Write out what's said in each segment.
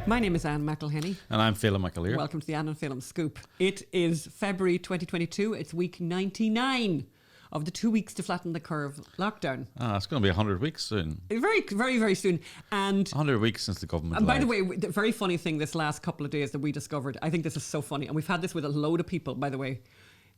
My name is Anne McElhenney. And I'm Phelim McAleer. Welcome to the Anne and Phelim Scoop. It is February 2022. It's week 99 of the 2 weeks to flatten the curve lockdown. It's going to be 100 weeks soon. Very, very, very soon. And 100 weeks since the government And by lied. the way, the very funny thing this last couple of days that we discovered, I think this is so funny, and we've had this with a load of people, by the way.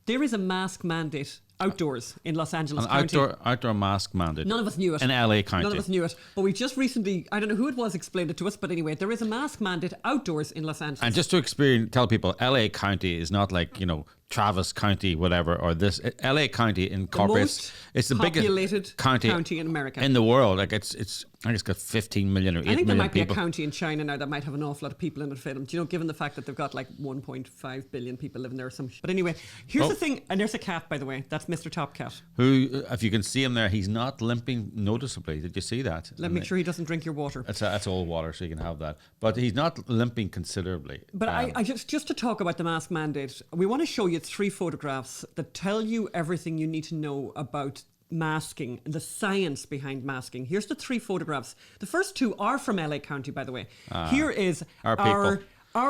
There is a mask mandate outdoors in Los Angeles County. Outdoor mask mandate. None of us knew it. In LA County. None of us knew it. But we just recently, I don't know who it was, explained it to us, but anyway, there is a mask mandate outdoors in Los Angeles. And just to tell people, LA County is not like, Travis County, whatever, or this. LA County incorporates. It's the biggest populated county in America. In the world. Like I think it's got 15 million or 8 million people. I think there might be a county in China now that might have an awful lot of people in it, Phelim. Do you know, given the fact that they've got like 1.5 billion people living there or some. But anyway, here's the thing, and there's a cat, by the way. That's Mr. Top Cat. Who, if you can see him there, he's not limping noticeably. Did you see that? Let me make sure he doesn't drink your water. That's all water, so you can have that. But he's not limping considerably. But I just to talk about the mask mandate, we want to show you 3 photographs that tell you everything you need to know about masking and the science behind masking. Here's the 3 photographs. The first 2 are from LA County, by the way. Here is our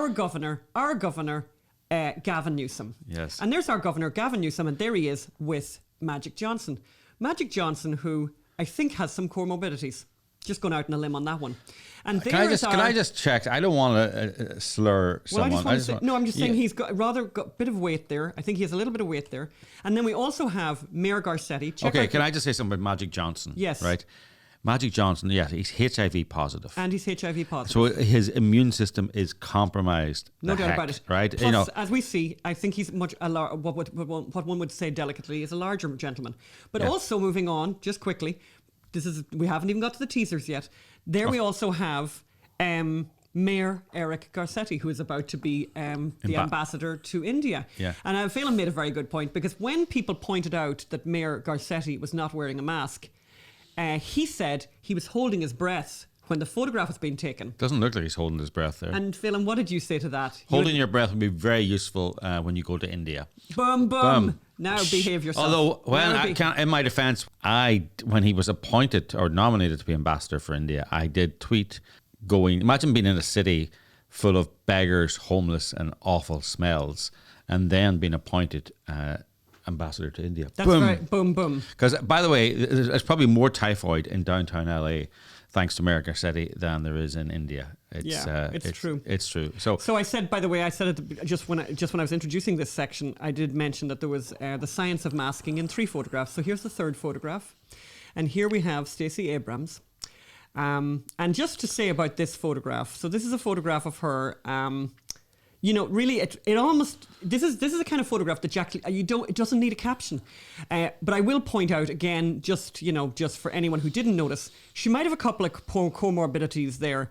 governor, Gavin Newsom. Yes. And there's our governor, Gavin Newsom, and there he is with Magic Johnson. Magic Johnson, who I think has some comorbidities. Just going out on a limb on that one. And can I just check? I don't want to slur someone. I'm just saying he's got a bit of weight there. I think he has a little bit of weight there. And then we also have Mayor Garcetti. Can I just say something about Magic Johnson? Yes. Right. Magic Johnson, yes, he's HIV positive. And he's HIV positive. So his immune system is compromised. No doubt about it. Right? Plus, as we see, I think he's what one would say delicately is a larger gentleman. But also moving on, just quickly, we haven't even got to the teasers yet. There we also have Mayor Eric Garcetti, who is about to be the ambassador to India. Yeah. And I feel I made a very good point, because when people pointed out that Mayor Garcetti was not wearing a mask, he said he was holding his breath when the photograph was being taken. Doesn't look like he's holding his breath there. And Phelim, what did you say to that? Holding your breath would be very useful when you go to India. Boom, boom. Now behave yourself. Although, in my defense, when he was appointed or nominated to be ambassador for India, I did tweet imagine being in a city full of beggars, homeless and awful smells, and then being appointed ambassador to India. That's right. Boom, boom. Because, by the way, there's probably more typhoid in downtown LA thanks to Mayor Garcetti than there is in India. It's true. It's true. So I said, by the way, just when I was introducing this section, I did mention that there was the science of masking in 3 photographs. So here's the 3rd photograph, and here we have Stacey Abrams. And just to say about this photograph, so this is a photograph of her. Really, it almost this is a kind of photograph that it doesn't need a caption, but I will point out again, just for anyone who didn't notice, she might have a couple of comorbidities there,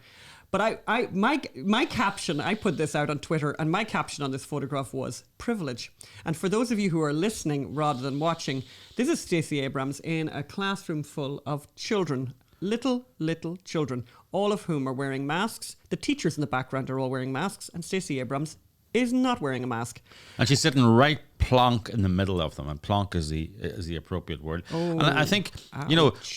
but my caption, I put this out on Twitter, and my caption on this photograph was privilege. And for those of you who are listening rather than watching, this is Stacey Abrams in a classroom full of children. Little children, all of whom are wearing masks. The teachers in the background are all wearing masks, and Stacey Abrams is not wearing a mask. And she's sitting right plonk in the middle of them, and plonk is the appropriate word. And I think,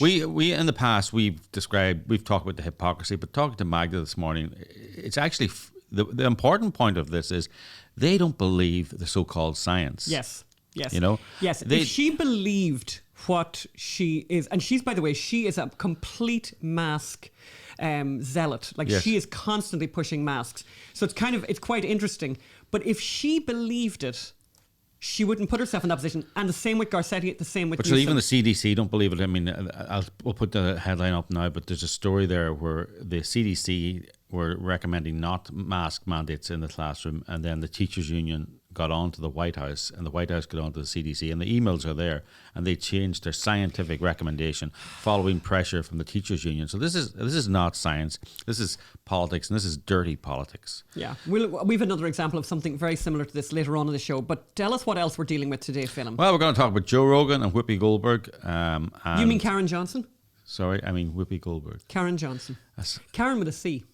we in the past, we've talked about the hypocrisy, but talking to Magda this morning, it's actually, the important point of this is they don't believe the so-called science. Yes. Yes. Yes. If she believed what she is, and she's, by the way, she is a complete mask zealot. She is constantly pushing masks. So it's quite interesting. But if she believed it, she wouldn't put herself in that position. And the same with Garcetti, the same with Newsom. So even the CDC don't believe it. I mean, we'll put the headline up now, but there's a story there where the CDC were recommending not mask mandates in the classroom, and then the teachers union got on to the White House, and the White House got on to the CDC, and the emails are there, and they changed their scientific recommendation following pressure from the teachers union. So this is not science, this is politics, and this is dirty politics. Yeah, we've another example of something very similar to this later on in the show, but tell us what else we're dealing with today, Phelim. Well, we're going to talk about Joe Rogan and Whoopi Goldberg. You mean Karen Johnson? Sorry, I mean Whoopi Goldberg. Karen Johnson. Karen with a C.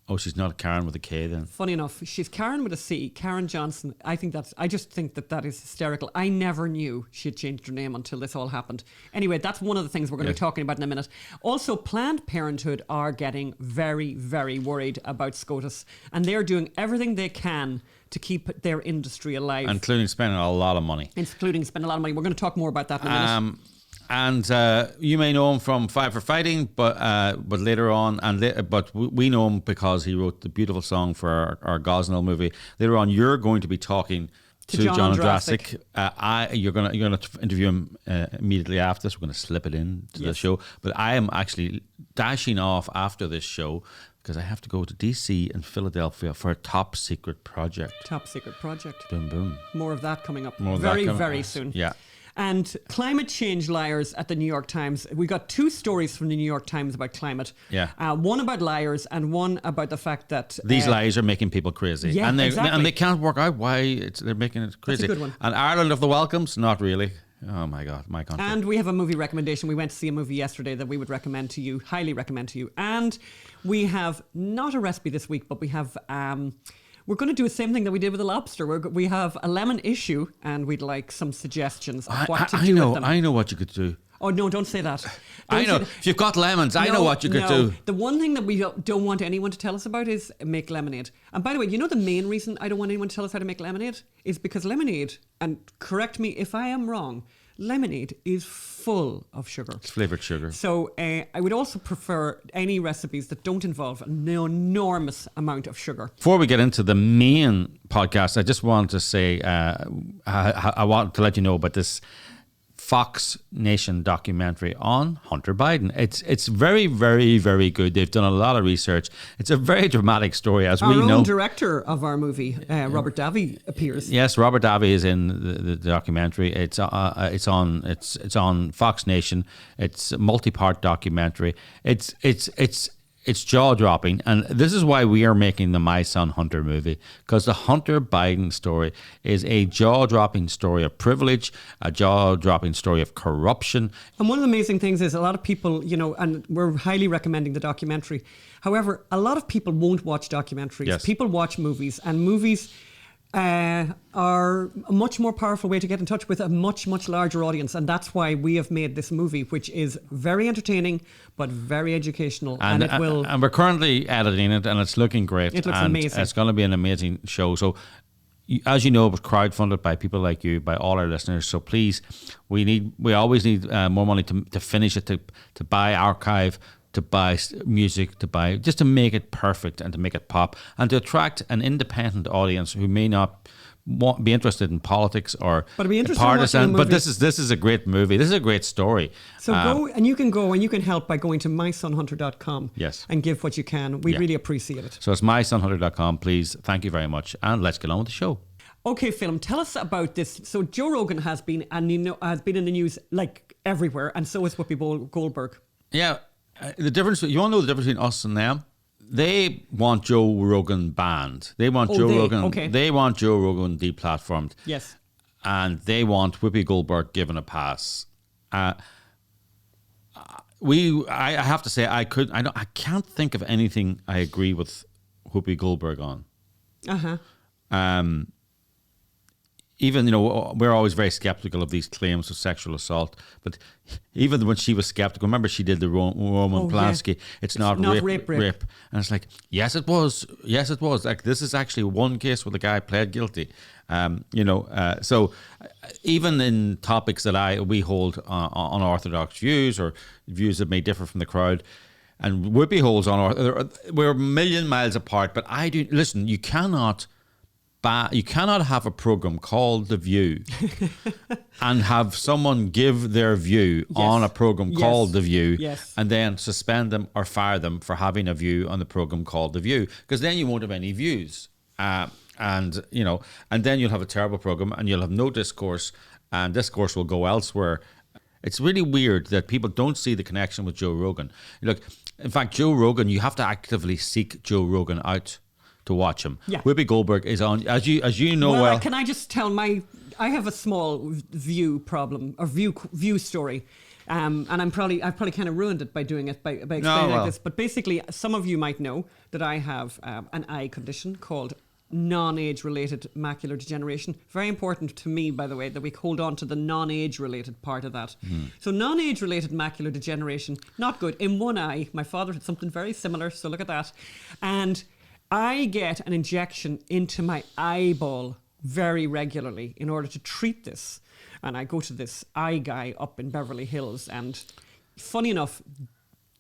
Oh, she's not Karen with a K then. Funny enough, she's Karen with a C, Karen Johnson. I just think that is hysterical. I never knew she had changed her name until this all happened. Anyway, that's one of the things we're going to be talking about in a minute. Also, Planned Parenthood are getting very, very worried about SCOTUS, and they're doing everything they can to keep their industry alive. Including spending a lot of money. Including spending a lot of money. We're going to talk more about that in a minute. And you may know him from Five for Fighting, but later on, but we know him because he wrote the beautiful song for our Gosnell movie. Later on, you're going to be talking to John Ondrasik. You're gonna interview him immediately after this. We're going to slip it in to the show. But I am actually dashing off after this show because I have to go to DC and Philadelphia for a top secret project. Top secret project. Boom, boom. More of that coming up very soon. Yeah. And climate change liars at the New York Times. We got 2 stories from the New York Times about climate. Yeah. One about liars and one about the fact that... These lies are making people crazy. Yeah, and exactly. And they can't work out why they're making it crazy. That's a good one. And Ireland of the welcomes? Not really. Oh my God, my country. And we have a movie recommendation. We went to see a movie yesterday that we would recommend to you, highly recommend to you. And we have not a recipe this week, but we have... we're going to do the same thing that we did with the lobster. We have a lemon issue, and we'd like some suggestions of what to do with them. I know what you could do. Oh, no, don't say that. I know. If you've got lemons, I know what you could do. The one thing that we don't want anyone to tell us about is make lemonade. And by the way, you know the main reason I don't want anyone to tell us how to make lemonade is because lemonade, and correct me if I am wrong, lemonade is full of sugar. It's flavoured sugar. So I would also prefer any recipes that don't involve an enormous amount of sugar. Before we get into the main podcast, I just want to say, I want to let you know about this Fox Nation documentary on Hunter Biden. It's very, very, very good. They've done a lot of research. It's a very dramatic story, as we know. Our own director of our movie, Robert Davi, appears. Yes, Robert Davi is in the documentary. It's on Fox Nation. It's a multi-part documentary. It's jaw-dropping, and this is why we are making the My Son Hunter movie, because the Hunter Biden story is a jaw-dropping story of privilege, a jaw-dropping story of corruption. And one of the amazing things is a lot of people, and we're highly recommending the documentary. However, a lot of people won't watch documentaries. Yes. People watch movies, and movies are a much more powerful way to get in touch with a much, much larger audience. And that's why we have made this movie, which is very entertaining, but very educational. And we're currently editing it, and it's looking great. It looks amazing. It's going to be an amazing show. So, as you know, it was crowdfunded by people like you, by all our listeners. So please, we always need more money to finish it, to buy archive, to buy music, just to make it perfect and to make it pop, and to attract an independent audience who may not be interested in politics or partisan. But this is a great movie. This is a great story. So go and you can help by going to mysonhunter.com. Yes. And give what you can. We really appreciate it. So it's mysonhunter.com. Please, thank you very much, and let's get on with the show. Okay, Phil, tell us about this. So Joe Rogan has been in the news like everywhere, and so is Whoopi Goldberg. Yeah. The difference, you want to know the difference between us and them? They want Joe Rogan banned. They want Joe Rogan deplatformed. Yes. And they want Whoopi Goldberg given a pass. I have to say I can't think of anything I agree with Whoopi Goldberg on. Even, we're always very skeptical of these claims of sexual assault. But even when she was skeptical, remember she did the Roman Polanski, it's not rape. And it's like, yes, it was. Yes, it was. Like, this is actually one case where the guy pled guilty. So even in topics that we hold unorthodox views or views that may differ from the crowd, and Whoopi holds we're a million miles apart. But listen, you cannot have a program called The View and have someone give their view on a program called The View and then suspend them or fire them for having a view on the program called The View, because then you won't have any views. And then you'll have a terrible program and you'll have no discourse, and discourse will go elsewhere. It's really weird that people don't see the connection with Joe Rogan. Look, in fact, Joe Rogan, you have to actively seek Joe Rogan out to watch him. Yeah. Whoopi Goldberg is on, as you know well. Can I just tell I have a small view problem, or view story. And I've probably kind of ruined it by doing it by explaining like this. But basically, some of you might know that I have an eye condition called non-age-related macular degeneration. Very important to me, by the way, that we hold on to the non-age-related part of that. So non-age-related macular degeneration, not good. In one eye, my father had something very similar, so look at that. And I get an injection into my eyeball very regularly in order to treat this. And I go to this eye guy up in Beverly Hills, and funny enough,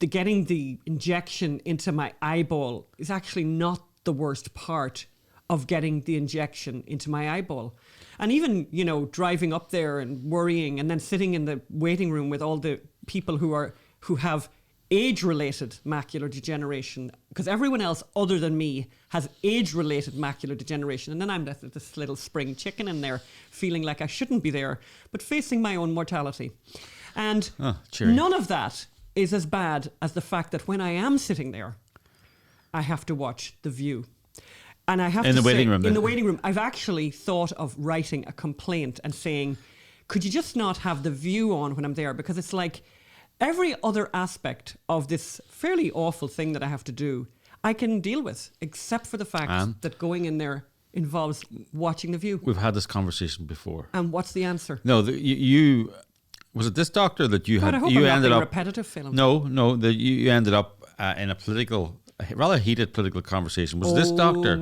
getting the injection into my eyeball is actually not the worst part of getting the injection into my eyeball. And even, driving up there and worrying and then sitting in the waiting room with all the people who have age-related macular degeneration, because everyone else other than me has age-related macular degeneration. And then I'm this little spring chicken in there, feeling like I shouldn't be there, but facing my own mortality. And none of that is as bad as the fact that when I am sitting there, I have to watch The View. And I have in the waiting room, I've actually thought of writing a complaint and saying, could you just not have The View on when I'm there? Because it's like every other aspect of this fairly awful thing that I have to do, I can deal with, except for the fact that going in there involves watching The View. We've had this conversation before. And what's the answer? No, you was it this doctor that you had? I hope you I'm ended not being up repetitive, Phil. No, that you ended up in a rather heated political conversation. Was this doctor?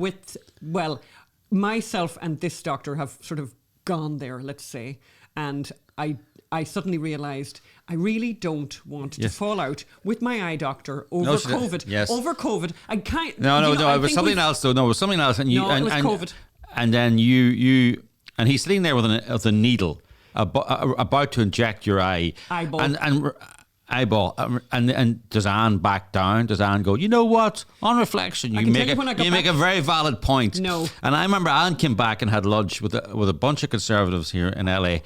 Myself and this doctor have sort of gone there, let's say, and I suddenly realised I really don't want to fall out with my eye doctor over COVID. Yes. Over COVID. I can't. No, it was something else though. No, it was something else. And you, it was COVID. And then you, and he's sitting there with a needle about to inject your eyeball. And does Anne back down? Does Anne go, you know what? On reflection, you make a very valid point. No. And I remember Anne came back and had lunch with a bunch of conservatives here in LA,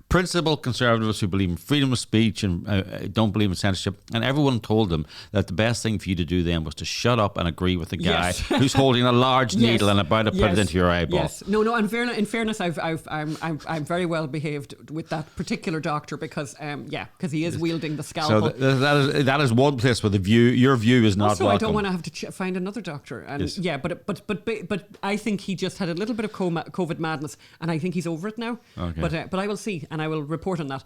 principled conservatives who believe in freedom of speech and don't believe in censorship. And everyone told them that the best thing for you to do then was to shut up and agree with the guy who's holding a large needle and about to put it into your eyeball. Yes. No. In fairness, I'm very well behaved with that particular doctor because he is wielding the scalpel. So that is one place where your view is not also, welcome. I don't want to have to find another doctor. And but I think he just had a little bit of COVID madness, and I think he's over it now. Okay. But I will see, and I will report on that.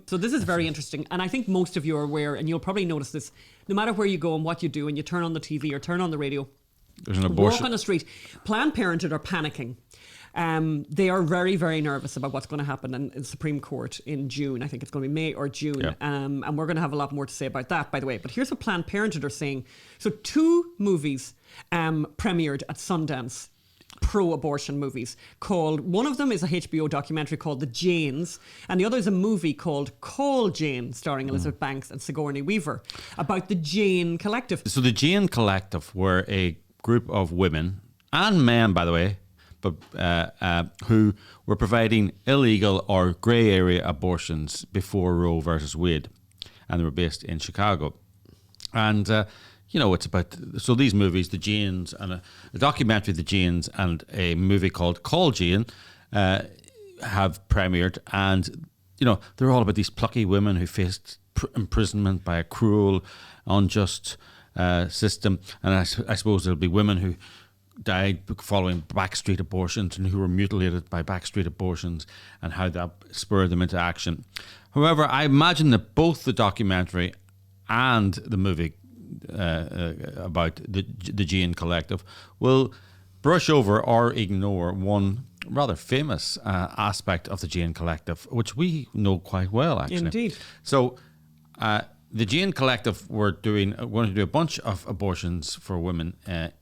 So this is very interesting, and I think most of you are aware, and you'll probably notice this. No matter where you go and what you do, and you turn on the TV or turn on the radio, there's an abortion. Walk on the street. Planned Parenthood are panicking. They are very, very nervous about what's going to happen in the Supreme Court in June. I think it's going to be May or June. Yeah. And we're going to have a lot more to say about that, by the way. But here's what Planned Parenthood are saying. So 2 movies premiered at Sundance, pro-abortion movies, called, one of them is a HBO documentary called The Janes, and the other is a movie called Call Jane, starring Elizabeth Banks and Sigourney Weaver, about the Jane Collective. So the Jane Collective were a group of women, and men, by the way, but who were providing illegal or grey area abortions before Roe versus Wade, and they were based in Chicago. And it's about these movies, The Janes, and a documentary, The Janes, and a movie called Call Jane have premiered, and they're all about these plucky women who faced imprisonment by a cruel, unjust system, and I suppose there'll be women who died following backstreet abortions and who were mutilated by backstreet abortions, and how that spurred them into action. However, I imagine that both the documentary and the movie about the Jane Collective will brush over or ignore one rather famous aspect of the Jane Collective, which we know quite well, actually. Indeed. So the Jane Collective were going to do a bunch of abortions for women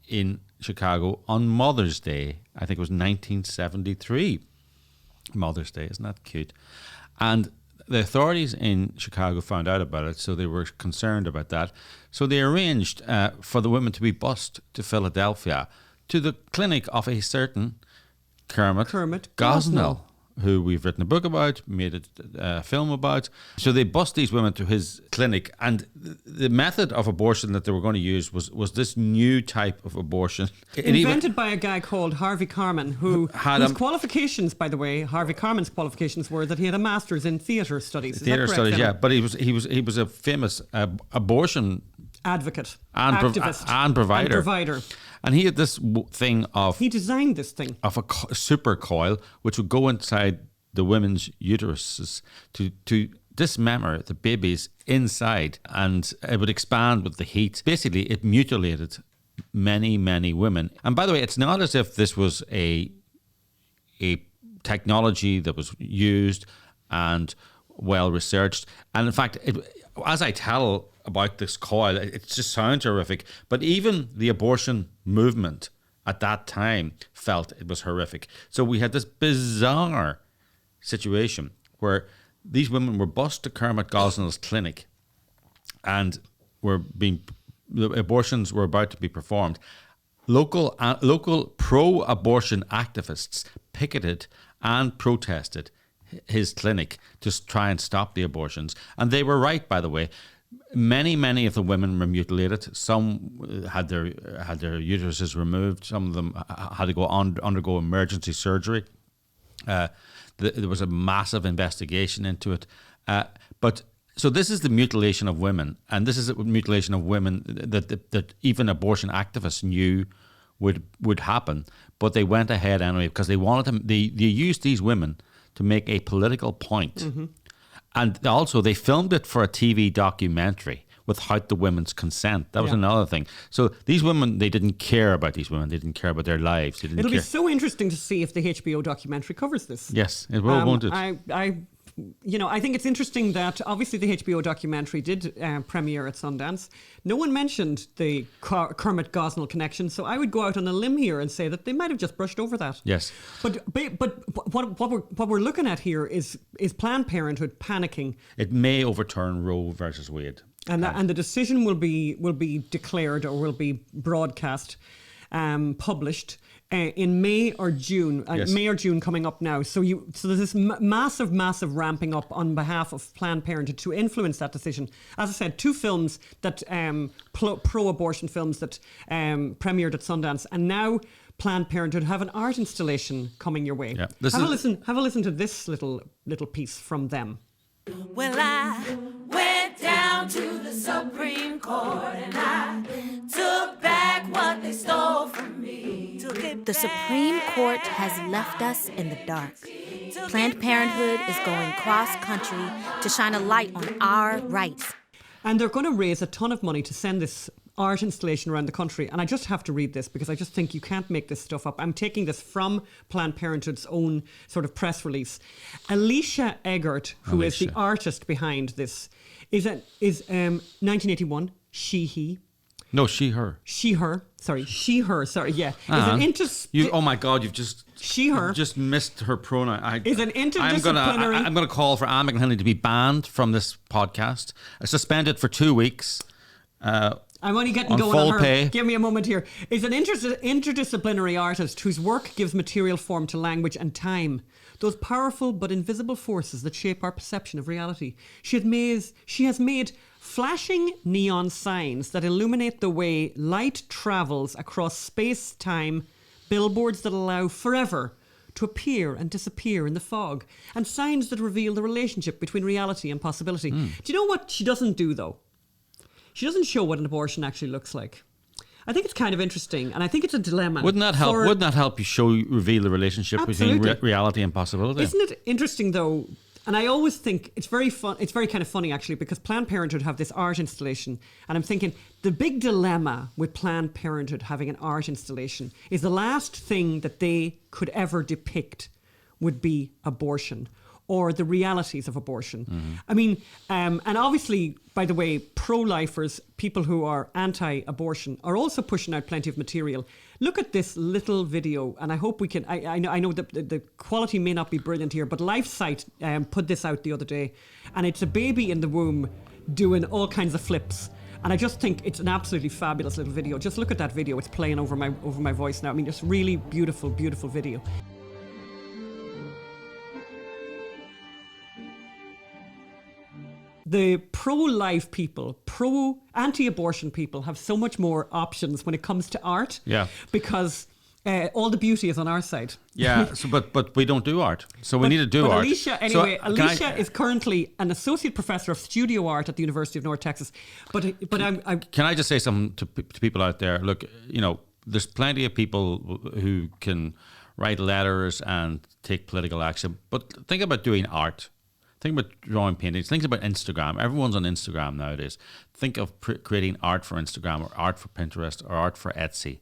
in Chicago on Mother's Day. I think it was 1973. Mother's Day, isn't that cute? And the authorities in Chicago found out about it, so they were concerned about that. So they arranged for the women to be bused to Philadelphia to the clinic of a certain Kermit Gosnell. who we've written a book about, made a film about. So they bust these women to his clinic, and the method of abortion that they were going to use was this new type of abortion. Invented by a guy called 𝙎𝙤𝙤𝙘𝙗, whose qualifications, by the way, 𝙎𝙤𝙘𝙗's qualifications were that he had a master's in theatre studies. Theatre studies, yeah. But he was a famous abortion advocate, activist, and provider. And he had this thing of... He designed this thing. Of a super coil, which would go inside the women's uteruses to dismember the babies inside. And it would expand with the heat. Basically, it mutilated many, many women. And by the way, it's not as if this was a technology that was used and well researched. And in fact, as I tell about this coil, it just sounds horrific. But even the abortion movement at that time felt it was horrific. So we had this bizarre situation where these women were bussed to Kermit Gosnell's clinic and the abortions were about to be performed. Local pro-abortion activists picketed and protested his clinic to try and stop the abortions. And they were right, by the way. Many of the women were mutilated. Some had their uteruses removed. Some of them had to undergo emergency surgery. There was a massive investigation into it. So this is the mutilation of women, and this is a mutilation of women that even abortion activists knew would happen. But they went ahead anyway because they wanted them. They used these women to make a political point. Mm-hmm. And also, they filmed it for a TV documentary without the women's consent. That was another thing. So these women, they didn't care about these women. They didn't care about their lives. It'll be so interesting to see if the HBO documentary covers this. Yes, it will, won't it? I think it's interesting that obviously the HBO documentary did premiere at Sundance. No one mentioned the Kermit Gosnell connection, so I would go out on a limb here and say that they might have just brushed over that. Yes. But what we're looking at here is Planned Parenthood panicking. It may overturn Roe versus Wade. And the decision will be declared or will be broadcast, published in May or June. Yes. May or June coming up now. So there's this massive ramping up on behalf of Planned Parenthood to influence that decision. As I said, 2 films that pro-abortion films that premiered at Sundance, and now Planned Parenthood have an art installation coming your way. Yeah. Have a listen to this little piece from them. Well, I went down to the Supreme Court and I took back what they stole from me. The Supreme Court has left us in the dark. Planned Parenthood is going cross-country to shine a light on our rights. And they're going to raise a ton of money to send this art installation around the country. And I just have to read this because I just think you can't make this stuff up. I'm taking this from Planned Parenthood's own sort of press release. Alicia Eggert, who is the artist behind this, is 1981, she, her. Sorry, yeah. Oh my God, you've just... Her. Just missed her pronoun. Is an interdisciplinary... I'm going to call for Anne McHenley to be banned from this podcast. Suspended for 2 weeks. I'm only getting going on her. Pay. Give me a moment here. Is an interdisciplinary artist whose work gives material form to language and time. Those powerful but invisible forces that shape our perception of reality. She has made flashing neon signs that illuminate the way light travels across space-time, billboards that allow forever to appear and disappear in the fog, and signs that reveal the relationship between reality and possibility. Do you know what she doesn't do, though? She doesn't show what an abortion actually looks like. I think it's kind of interesting, and I think it's a dilemma. Wouldn't that help you reveal the relationship between reality and possibility? Isn't it interesting, though? And I always think it's very fun. It's very kind of funny, actually, because Planned Parenthood have this art installation, and I'm thinking the big dilemma with Planned Parenthood having an art installation is the last thing that they could ever depict would be abortion or the realities of abortion. Mm-hmm. I mean, and obviously, by the way, pro-lifers, people who are anti-abortion, are also pushing out plenty of material. Look at this little video, and I hope we can... I know that the quality may not be brilliant here, but LifeSite put this out the other day, and it's a baby in the womb doing all kinds of flips. And I just think it's an absolutely fabulous little video. Just look at that video. It's playing over my voice now. I mean, just really beautiful, beautiful video. the pro-life people, anti-abortion people have so much more options when it comes to art. Yeah. Because all the beauty is on our side. Yeah, so, but we don't do art. So we need to do art. Alicia is currently an associate professor of studio art at the University of North Texas. Can I just say something to people out there? Look, there's plenty of people who can write letters and take political action, but think about doing art. Think about drawing paintings. Think about Instagram. Everyone's on Instagram nowadays. Think of creating art for Instagram or art for Pinterest or art for Etsy.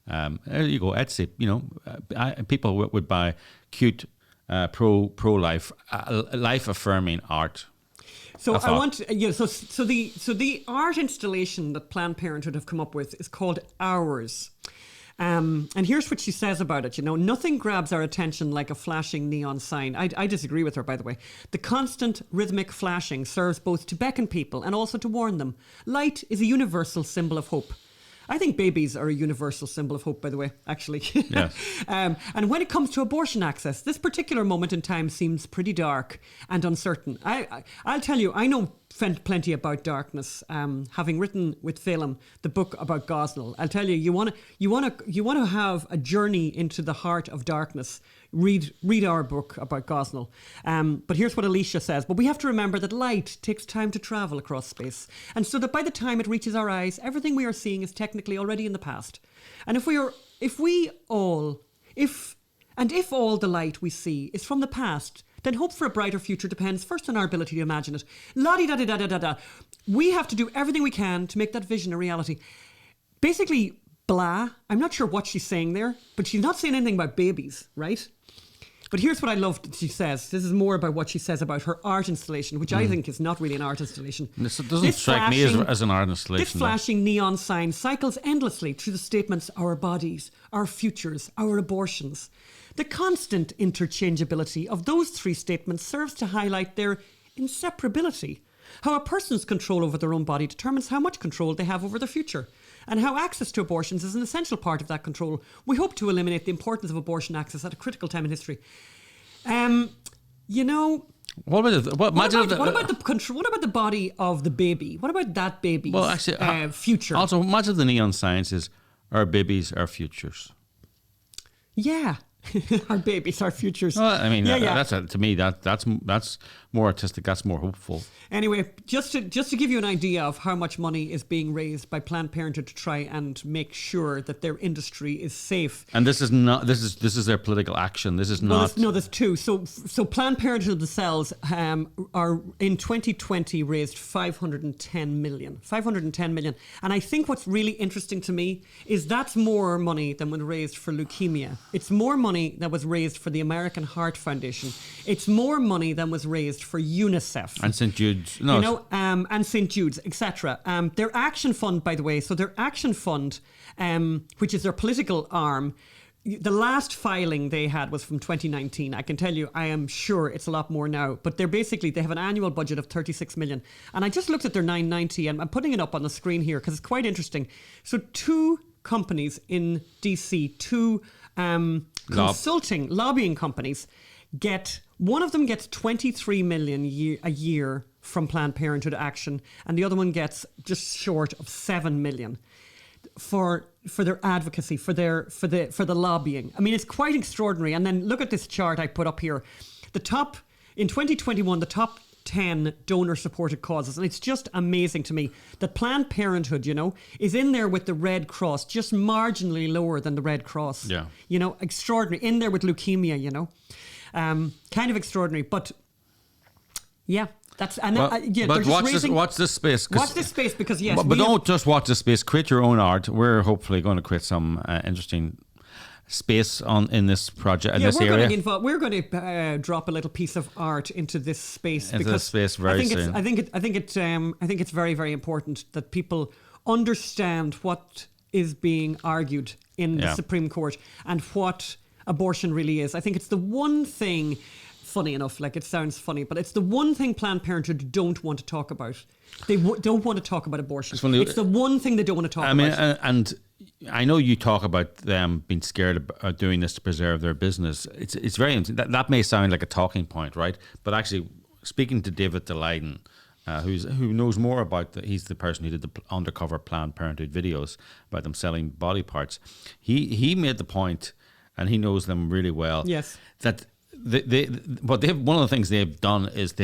There you go, Etsy. People would buy cute, pro-life, life-affirming art. So I want, so the art installation that Planned Parenthood have come up with is called Hours. And here's what she says about it. Nothing grabs our attention like a flashing neon sign. I disagree with her, by the way. The constant rhythmic flashing serves both to beckon people and also to warn them. Light is a universal symbol of hope. I think babies are a universal symbol of hope, by the way, actually. Yes. And when it comes to abortion access, this particular moment in time seems pretty dark and uncertain. I'll tell you, I know plenty about darkness. Having written with Phelim the book about Gosnell, I'll tell you, you want to have a journey into the heart of darkness. Read our book about Gosnell. But here's what Alicia says. But we have to remember that light takes time to travel across space. And so that by the time it reaches our eyes, everything we are seeing is technically already in the past. And if all the light we see is from the past, then hope for a brighter future depends first on our ability to imagine it. La-di-da-di-da-da-da-da. We have to do everything we can to make that vision a reality. Basically, blah. I'm not sure what she's saying there, but she's not saying anything about babies, right? But here's what I love that she says. This is more about what she says about her art installation, which I think is not really an art installation. This doesn't strike me as an art installation. This flashing neon sign cycles endlessly through the statements, our bodies, our futures, our abortions. The constant interchangeability of those three statements serves to highlight their inseparability. How a person's control over their own body determines how much control they have over their future, and how access to abortions is an essential part of that control. We hope to eliminate the importance of abortion access at a critical time in history. What about the body of the baby? What about that baby's future? Also, much of the neon signs is our babies, our futures. Yeah. Our babies, our futures. Well, I mean, that's to me that's more artistic. That's more hopeful. Anyway, just to give you an idea of how much money is being raised by Planned Parenthood to try and make sure that their industry is safe. And this is not. This is their political action. This is not. There's two. So Planned Parenthood themselves are in 2020 raised 510 million. 510 million. And I think what's really interesting to me is that's more money than was raised for leukemia. It's more money that was raised for the American Heart Foundation. It's more money than was raised for UNICEF. And St. Jude's. And St. Jude's, etc. Their action fund, by the way, so their action fund, which is their political arm, the last filing they had was from 2019. I can tell you, I am sure it's a lot more now. But they have an annual budget of 36 million. And I just looked at their 990, and I'm putting it up on the screen here because it's quite interesting. So two companies in DC, lobbying companies one of them gets 23 million a year from Planned Parenthood action, and the other one gets just short of 7 million for their advocacy, for the lobbying. I mean, it's quite extraordinary. And then look at this chart I put up here. In 2021, the top 10 donor-supported causes. And it's just amazing to me that Planned Parenthood, is in there with the Red Cross, just marginally lower than the Red Cross. Yeah. Extraordinary. In there with leukemia, kind of extraordinary. But, yeah. Watch this space. Watch this space because, yes. But don't just watch this space. Create your own art. We're hopefully going to create some interesting space in this project in this area. We're going to drop a little piece of art into this space I think it's very, very important that people understand what is being argued in the Supreme Court and what abortion really is. I think it's the one thing. Funny enough, it sounds funny, but it's the one thing Planned Parenthood don't want to talk about. They don't want to talk about abortion. It's the one thing they don't want to talk about. And I know you talk about them being scared about doing this to preserve their business. It's very that may sound like a talking point, right? But actually, speaking to David 𝙁𝙤𝙘𝙊𝙘𝙀𝙗, who knows more about he's the person who did the undercover Planned Parenthood videos about them selling body parts. He made the point, and he knows them really well. Yes, that one of the things they've done is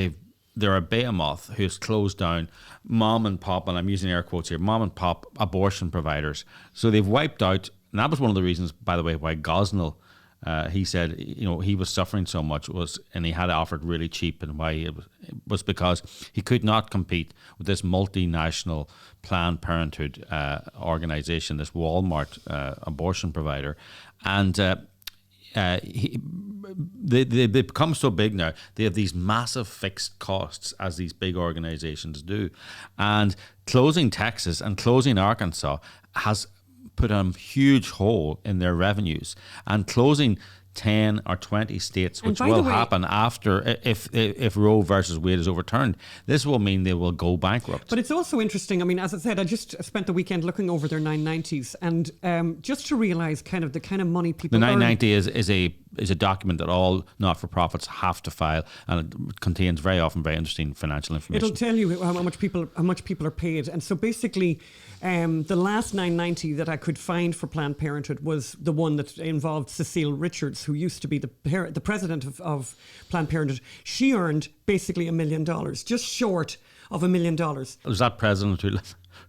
they're a behemoth who's closed down mom and pop, and I'm using air quotes here, mom and pop abortion providers. So they've wiped out, and that was one of the reasons, by the way, why Gosnell, he said, he was suffering so much and he had offered really cheap, and why it was because he could not compete with this multinational Planned Parenthood organization, this Walmart abortion provider, and they become so big now. They have these massive fixed costs, as these big organizations do, and closing Texas and closing Arkansas has put a huge hole in their revenues, and closing 10 or 20 states, which will happen after if Roe versus Wade is overturned. This will mean they will go bankrupt. But it's also interesting. I mean, as I said, I just spent the weekend looking over their 990s, and just to realize kind of the kind of money people. The 990 is a document that all not-for-profits have to file, and it contains very often very interesting financial information. It'll tell you how much people are paid, and so basically, the last 990 that I could find for Planned Parenthood was the one that involved Cecile Richards, who used to be the president of Planned Parenthood. She earned basically $1 million, just short of $1 million. Was that president who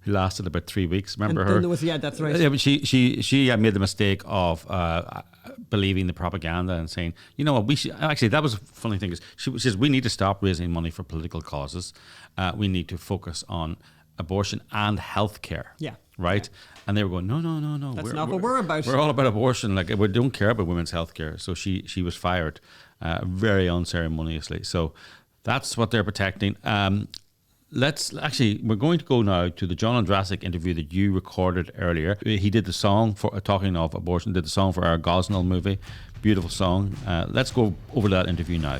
lasted about 3 weeks? Remember her? Yeah, that's right. Yeah, but she made the mistake of believing the propaganda and saying, you know what, we should actually. That was a funny thing. Is she says we need to stop raising money for political causes. We need to focus on abortion and healthcare. Yeah. Right. Yeah. And they were going, no. That's not what we're about. We're all about abortion. Like, we don't care about women's healthcare. So she was fired very unceremoniously. So that's what they're protecting. We're going to go now to the John Ondrasik interview that you recorded earlier. He did the song for, talking of abortion, did the song for our Gosnell movie. Beautiful song. Let's go over that interview now.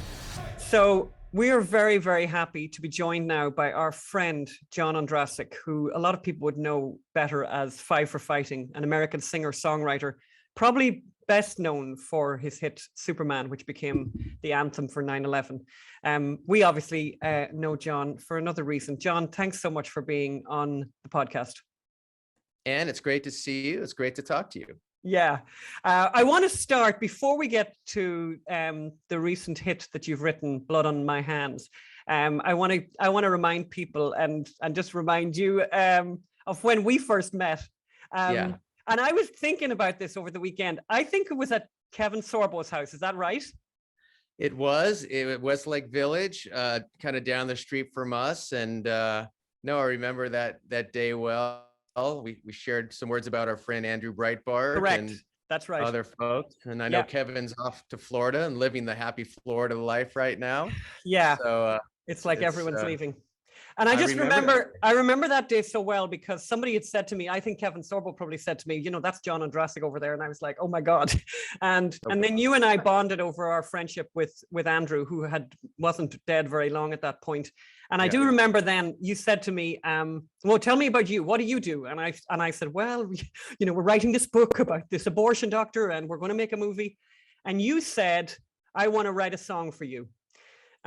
So we are very, very happy to be joined now by our friend, John Ondrasik, who a lot of people would know better as Five for Fighting, an American singer-songwriter, probably best known for his hit Superman, which became the anthem for 9/11. We obviously know John for another reason. John, thanks so much for being on the podcast. And it's great to see you. It's great to talk to you. Yeah. I want to start, before we get to the recent hit that you've written, Blood on My Hands. I want to remind people and just remind you of when we first met. Yeah. And I was thinking about this over the weekend. I think it was at Kevin Sorbo's house. Is that right? It was Westlake Village, kind of down the street from us. And no, I remember that day well. We shared some words about our friend Andrew Breitbart. Correct. And that's right. Other folks. And I know Kevin's off to Florida and living the happy Florida life right now. Yeah. So it's like everyone's leaving. And I just remember that day so well, because somebody had said to me, I think Kevin Sorbo probably said to me, that's John Ondrasik over there. And I was like, oh my God. And then you and I bonded over our friendship with Andrew, who wasn't dead very long at that point. And I do remember then you said to me, well, tell me about you. What do you do? And I said, well, we're writing this book about this abortion doctor and we're going to make a movie. And you said, I want to write a song for you.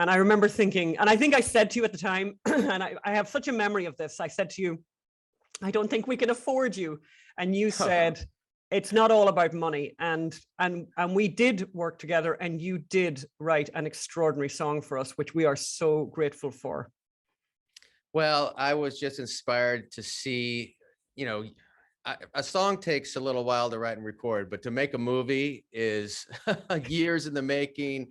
And I remember thinking, and I think I said to you at the time, and I have such a memory of this, I said to you, I don't think we can afford you. And you said, it's not all about money. And we did work together, and you did write an extraordinary song for us, which we are so grateful for. Well, I was just inspired to see, a song takes a little while to write and record, but to make a movie is years in the making.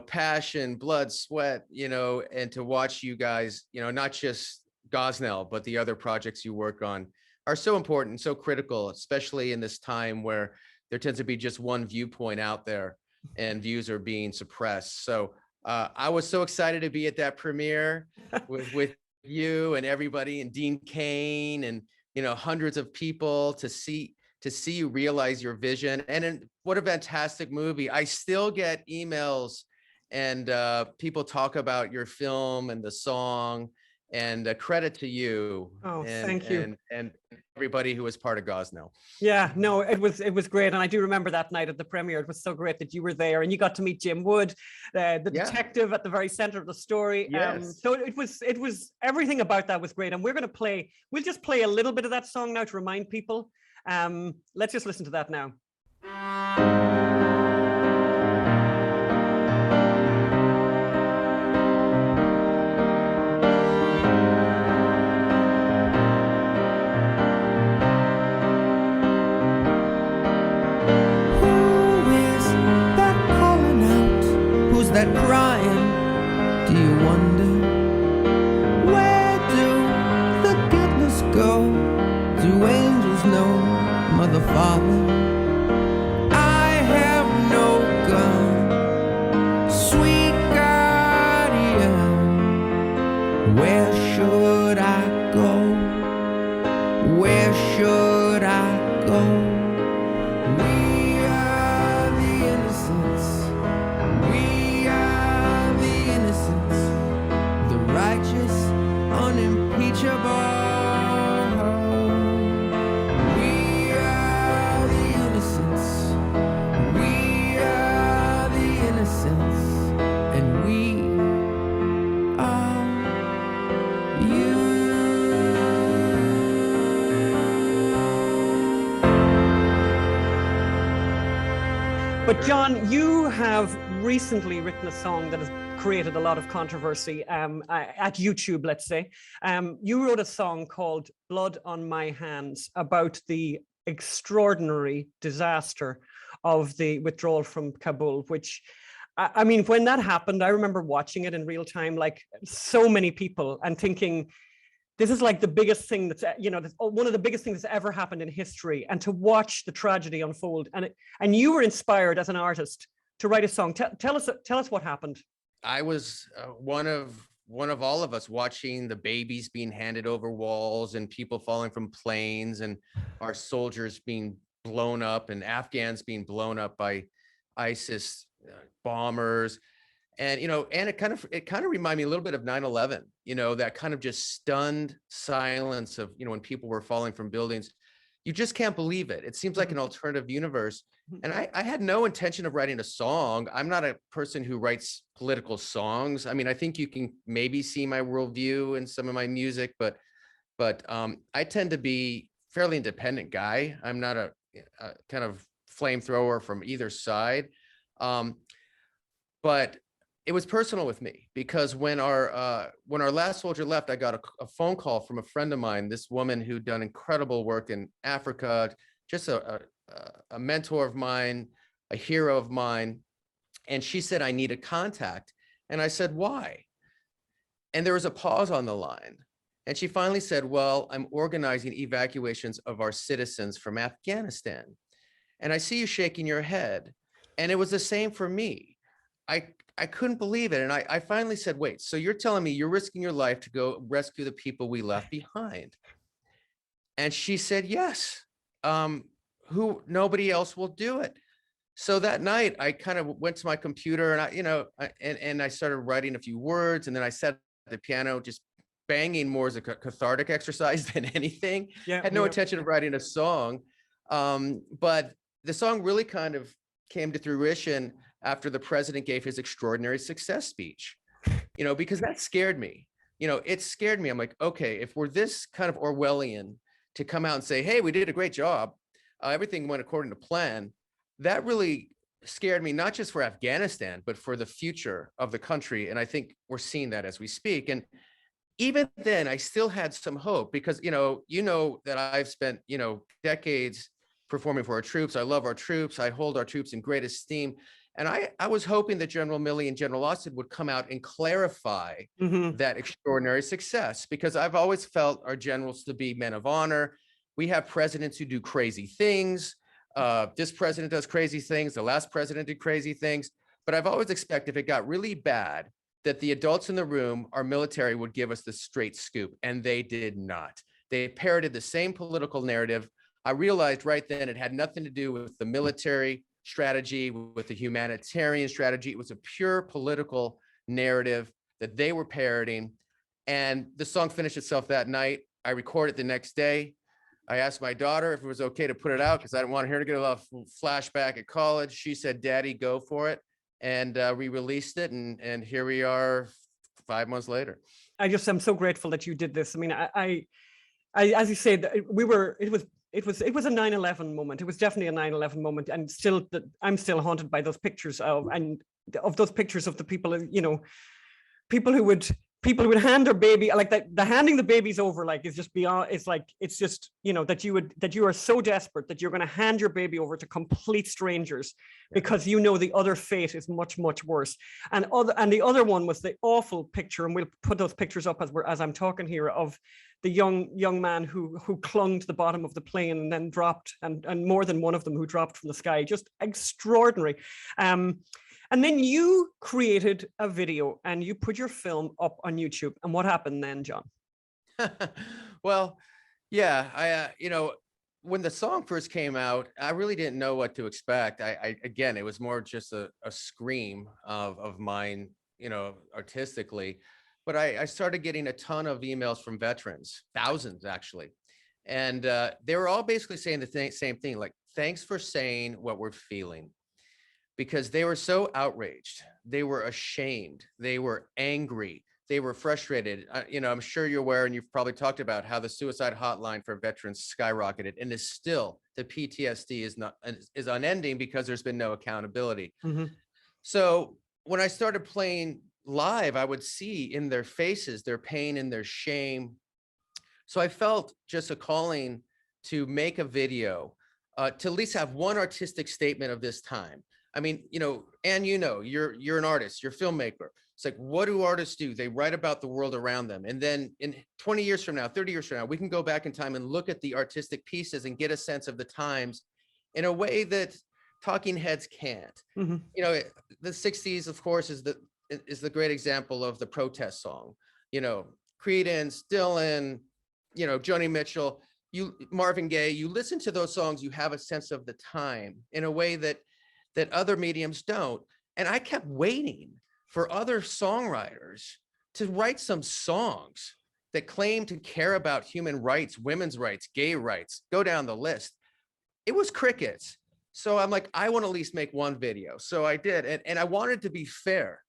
Passion, blood, sweat, and to watch you guys, not just Gosnell, but the other projects you work on are so important, so critical, especially in this time where there tends to be just one viewpoint out there and views are being suppressed. So I was so excited to be at that premiere with you and everybody, and Dean Cain and, hundreds of people, to see you realize your vision. And what a fantastic movie. I still get emails and people talk about your film and the song, and credit to you. Oh, thank you. And everybody who was part of Gosnell. Yeah, no, it was great, and I do remember that night at the premiere. It was so great that you were there, and you got to meet Jim Wood, the detective at the very center of the story. Yes. So it was everything about that was great, and we'll just play a little bit of that song now to remind people. Let's just listen to that now. That crying, do you wonder? Where do the guiltless go? Do angels know, Mother, Father? I have no gun, sweet guardian. Where should I go? Where should I go? We are the innocents. We righteous, unimpeachable. We are the innocents. We are the innocents, and we are you. But John, you have recently written a song that has created a lot of controversy at YouTube, let's say. You wrote a song called Blood on My Hands about the extraordinary disaster of the withdrawal from Kabul, which, I mean, when that happened, I remember watching it in real time, like so many people, and thinking, this is like the biggest thing that's, one of the biggest things that's ever happened in history. And to watch the tragedy unfold, and you were inspired as an artist to write a song. Tell us what happened. I was one of all of us watching the babies being handed over walls and people falling from planes and our soldiers being blown up and Afghans being blown up by ISIS bombers. And, and it kind of reminded me a little bit of 9/11, that kind of just stunned silence of, when people were falling from buildings. You just can't believe it. It seems like an alternative universe. And I had no intention of writing a song. I'm not a person who writes political songs. I mean, I think you can maybe see my worldview in some of my music, but I tend to be fairly independent guy. I'm not a kind of flamethrower from either side. But it was personal with me because when our last soldier left, I got a phone call from a friend of mine, this woman who'd done incredible work in Africa, just a mentor of mine, a hero of mine. And she said, I need a contact. And I said, why? And there was a pause on the line. And she finally said, well, I'm organizing evacuations of our citizens from Afghanistan. And I see you shaking your head. And it was the same for me. I couldn't believe it. And I finally said, wait, so you're telling me you're risking your life to go rescue the people we left behind? And she said, yes. Nobody else will do it. So that night I kind of went to my computer and I started writing a few words, and then I sat at the piano, just banging more as a cathartic exercise than anything. Had no intention of writing a song. But the song really kind of came to fruition after the president gave his extraordinary success speech, because that scared me. It scared me. I'm like, okay, if we're this kind of Orwellian to come out and say, hey, we did a great job, everything went according to plan, that really scared me, not just for Afghanistan, but for the future of the country. And I think we're seeing that as we speak. And even then, I still had some hope because, that I've spent, decades performing for our troops. I love our troops. I hold our troops in great esteem. And I was hoping that General Milley and General Austin would come out and clarify that extraordinary success, because I've always felt our generals to be men of honor. We have presidents who do crazy things. This president does crazy things. The last president did crazy things. But I've always expected if it got really bad, that the adults in the room, our military, would give us the straight scoop. And they did not. They parroted the same political narrative. I realized right then it had nothing to do with the military strategy, with the humanitarian strategy. It was a pure political narrative that they were parroting. And the song finished itself that night. I recorded the next day. I asked my daughter if it was okay to put it out because I didn't want her to get a flashback at college. She said, "Daddy, go for it." And we released it, and here we are 5 months later. I just am so grateful that you did this. I mean, I as you said, it was a 9/11 moment. It was definitely a 9/11 moment, and still, I'm still haunted by those pictures of those pictures of the people, you know, people who would hand their baby, like the handing the babies over, like, is just beyond. It's like, it's just, you know, that you are so desperate that you're going to hand your baby over to complete strangers because you know the other fate is much, much worse. And the other one was the awful picture, and we'll put those pictures up as I'm talking here, of the young man who clung to the bottom of the plane and then dropped, and more than one of them who dropped from the sky. Just extraordinary. And then you created a video and you put your film up on YouTube. And what happened then, John? Well, yeah, you know, when the song first came out, I really didn't know what to expect. Again, it was more just a scream of mine, you know, artistically. But I started getting a ton of emails from veterans, thousands actually. And they were all basically saying the same thing, like, thanks for saying what we're feeling. Because they were so outraged, they were ashamed, they were angry, they were frustrated. You know, I'm sure you're aware, and you've probably talked about how the suicide hotline for veterans skyrocketed, and is still, the PTSD is unending because there's been no accountability. Mm-hmm. So when I started playing live, I would see in their faces their pain and their shame. So I felt just a calling to make a video, to at least have one artistic statement of this time. I mean, you know, and you know, you're an artist, you're a filmmaker. It's like, what do artists do? They write about the world around them. And then in 20 years from now, 30 years from now, we can go back in time and look at the artistic pieces and get a sense of the times in a way that talking heads can't. Mm-hmm. You know, the 60s, of course, is the great example of the protest song. You know, Creedence, Dylan, you know, Joni Mitchell, Marvin Gaye, you listen to those songs, you have a sense of the time in a way that other mediums don't. And I kept waiting for other songwriters to write some songs that claim to care about human rights, women's rights, gay rights, go down the list. It was crickets. So I'm like, I want to at least make one video. So I did, and I wanted to be fair.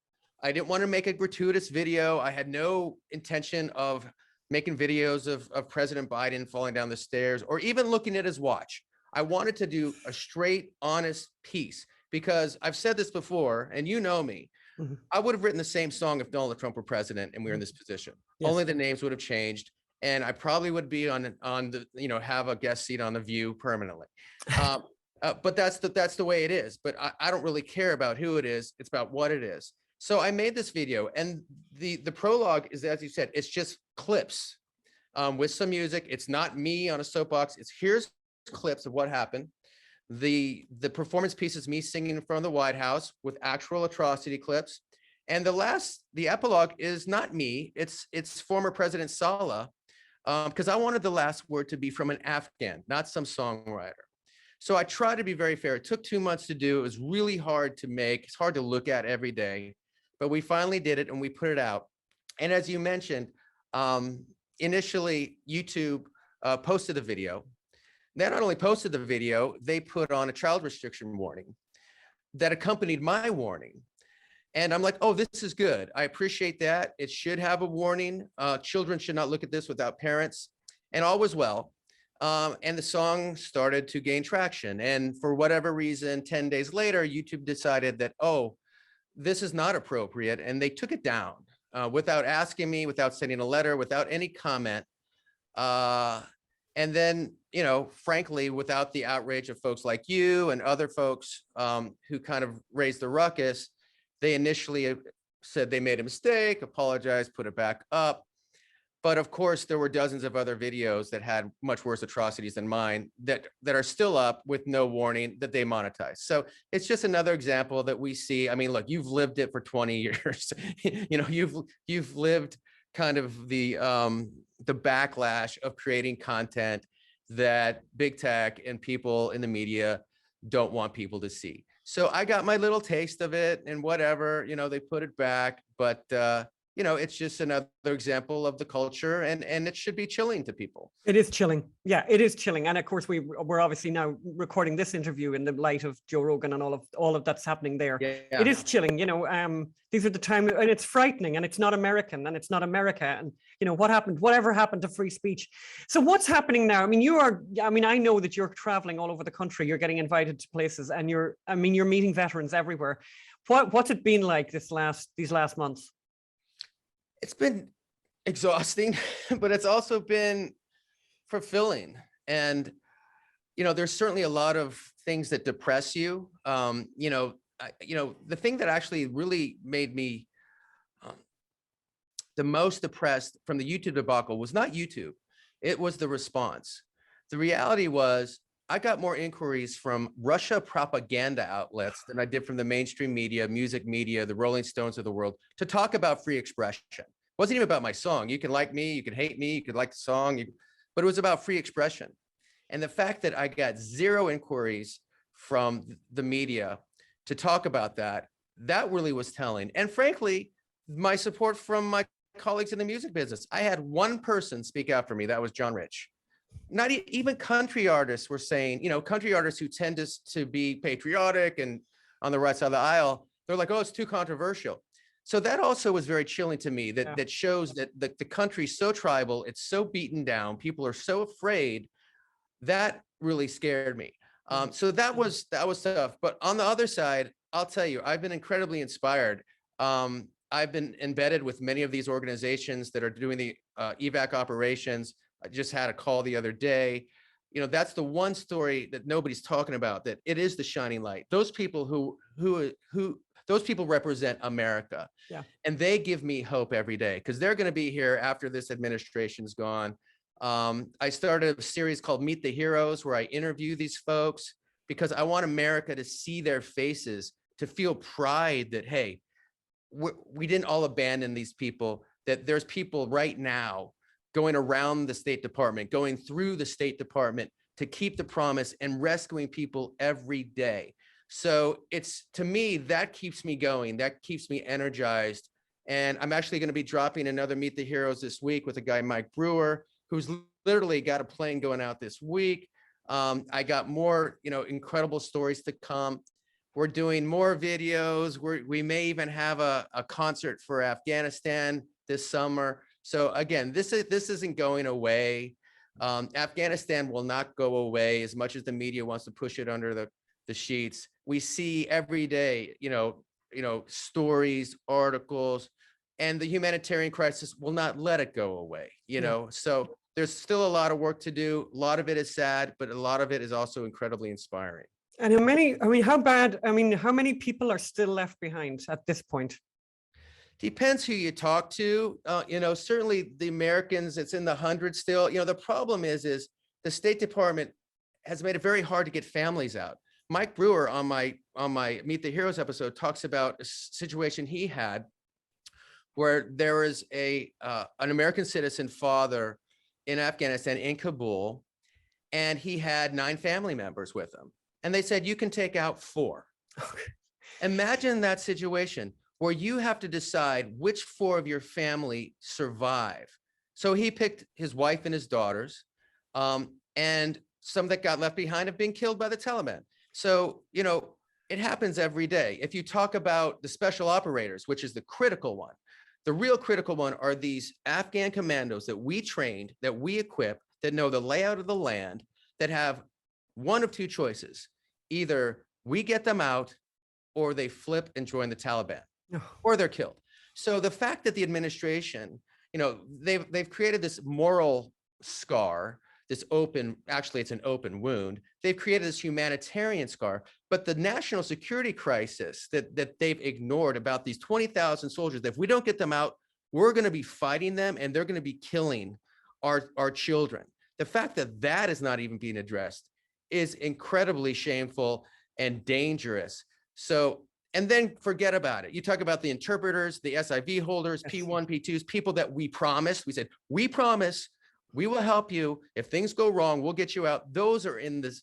I didn't want to make a gratuitous video. I had no intention of making videos of President Biden falling down the stairs or even looking at his watch. I wanted to do a straight, honest piece. Because I've said this before, and you know me, mm-hmm. I would have written the same song if Donald Trump were president and we were in this position. Yes. Only the names would have changed, and I probably would be on the, you know, have a guest seat on The View permanently. But that's the way it is. But I don't really care about who it is. It's about what it is. So I made this video, and the prologue is, as you said, it's just clips with some music. It's not me on a soapbox. It's here's clips of what happened. The performance piece is me singing in front of the White House with actual atrocity clips. And the epilogue is not me, it's former President Saleh, because I wanted the last word to be from an Afghan, not some songwriter. So I tried to be very fair. It took 2 months to do. It was really hard to make. It's hard to look at every day, but we finally did it and we put it out. And as you mentioned, initially YouTube posted the video. They not only posted the video, they put on a child restriction warning that accompanied my warning. And I'm like, oh, this is good. I appreciate that. It should have a warning. Children should not look at this without parents. And all was well. And the song started to gain traction. And for whatever reason, 10 days later, YouTube decided that, oh, this is not appropriate. And they took it down without asking me, without sending a letter, without any comment. And then, you know, frankly, without the outrage of folks like you and other folks who kind of raised the ruckus, they initially said they made a mistake, apologized, put it back up. But of course, there were dozens of other videos that had much worse atrocities than mine that are still up with no warning that they monetize. So it's just another example that we see. I mean, look, you've lived it for 20 years. You know, you've lived kind of the backlash of creating content that big tech and people in the media don't want people to see. So I got my little taste of it and whatever, you know, they put it back, but it's just another example of the culture, and it should be chilling to people. It is chilling. Yeah, it is chilling. And of course, we're obviously now recording this interview in the light of Joe Rogan and all of that's happening there. Yeah. It is chilling. These are the time, and it's frightening, and it's not American, and it's not America. And whatever happened to free speech? So what's happening now? I mean, I know that you're traveling all over the country. You're getting invited to places, and you're meeting veterans everywhere. What's it been like these last months? It's been exhausting, but it's also been fulfilling. And, there's certainly a lot of things that depress you. The thing that actually really made me the most depressed from the YouTube debacle was not YouTube. It was the response. The reality was I got more inquiries from Russia propaganda outlets than I did from the mainstream media, music media, the Rolling Stones of the world, to talk about free expression. It wasn't even about my song. You can like me, you can hate me, you could like the song, but it was about free expression. And the fact that I got zero inquiries from the media to talk about that really was telling. And frankly, my support from my colleagues in the music business. I had one person speak out for me. That was John Rich. Not even country artists were saying, country artists who tend to be patriotic and on the right side of the aisle, they're like, oh, it's too controversial. So that also was very chilling to me, that shows that the country's so tribal, it's so beaten down, people are so afraid. That really scared me. So that was tough. But on the other side, I'll tell you, I've been incredibly inspired. I've been embedded with many of these organizations that are doing the evac operations. I just had a call the other day. That's the one story that nobody's talking about, that it is the shining light. Those people those people represent America. Yeah. And they give me hope every day, because they're going to be here after this administration's gone. I started a series called Meet the Heroes, where I interview these folks, because I want America to see their faces, to feel pride that, hey, we didn't all abandon these people, that there's people right now going around the State Department, going through the State Department to keep the promise and rescuing people every day. So to me, that keeps me going. That keeps me energized. And I'm actually going to be dropping another Meet the Heroes this week with a guy, Mike Brewer, who's literally got a plane going out this week. I got more, incredible stories to come. We're doing more videos. We may even have a concert for Afghanistan this summer. So again, this isn't going away. Afghanistan will not go away, as much as the media wants to push it under the sheets. We see every day, stories, articles, and the humanitarian crisis will not let it go away. So there's still a lot of work to do. A lot of it is sad, but a lot of it is also incredibly inspiring. And how many people are still left behind at this point? Depends who you talk to. Certainly the Americans, it's in the hundreds still. The problem is the State Department has made it very hard to get families out. Mike Brewer on my Meet the Heroes episode talks about a situation he had where there was an American citizen father in Afghanistan, in Kabul, and he had 9 family members with him. And they said, you can take out 4. Imagine that situation where you have to decide which 4 of your family survive. So he picked his wife and his daughters, and some that got left behind have been killed by the Taliban. So, it happens every day. If you talk about the special operators, which is the critical one, the real critical one are these Afghan commandos that we trained, that we equip, that know the layout of the land, that have one of 2 choices. Either we get them out, or they flip and join the Taliban, or they're killed. So the fact that the administration, they've created this moral scar, it's an open wound. They've created this humanitarian scar, but the national security crisis that they've ignored about these 20,000 soldiers, that if we don't get them out, we're going to be fighting them, and they're going to be killing our children. The fact that is not even being addressed is incredibly shameful and dangerous. So, and then forget about it. You talk about the interpreters, the SIV holders, P1, P2s, people that we said, we promise we will help you. If things go wrong, we'll get you out. Those are in this,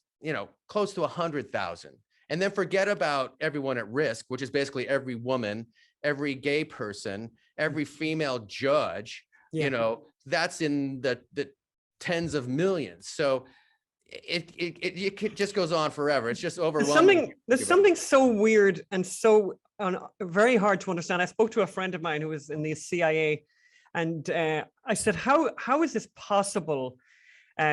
close to 100,000. And then forget about everyone at risk, which is basically every woman, every gay person, every female judge, you know, that's in the tens of millions. So it just goes on forever. It's just overwhelming. There's something so weird and so very hard to understand. I spoke to a friend of mine who was in the CIA, and I said, how is this possible?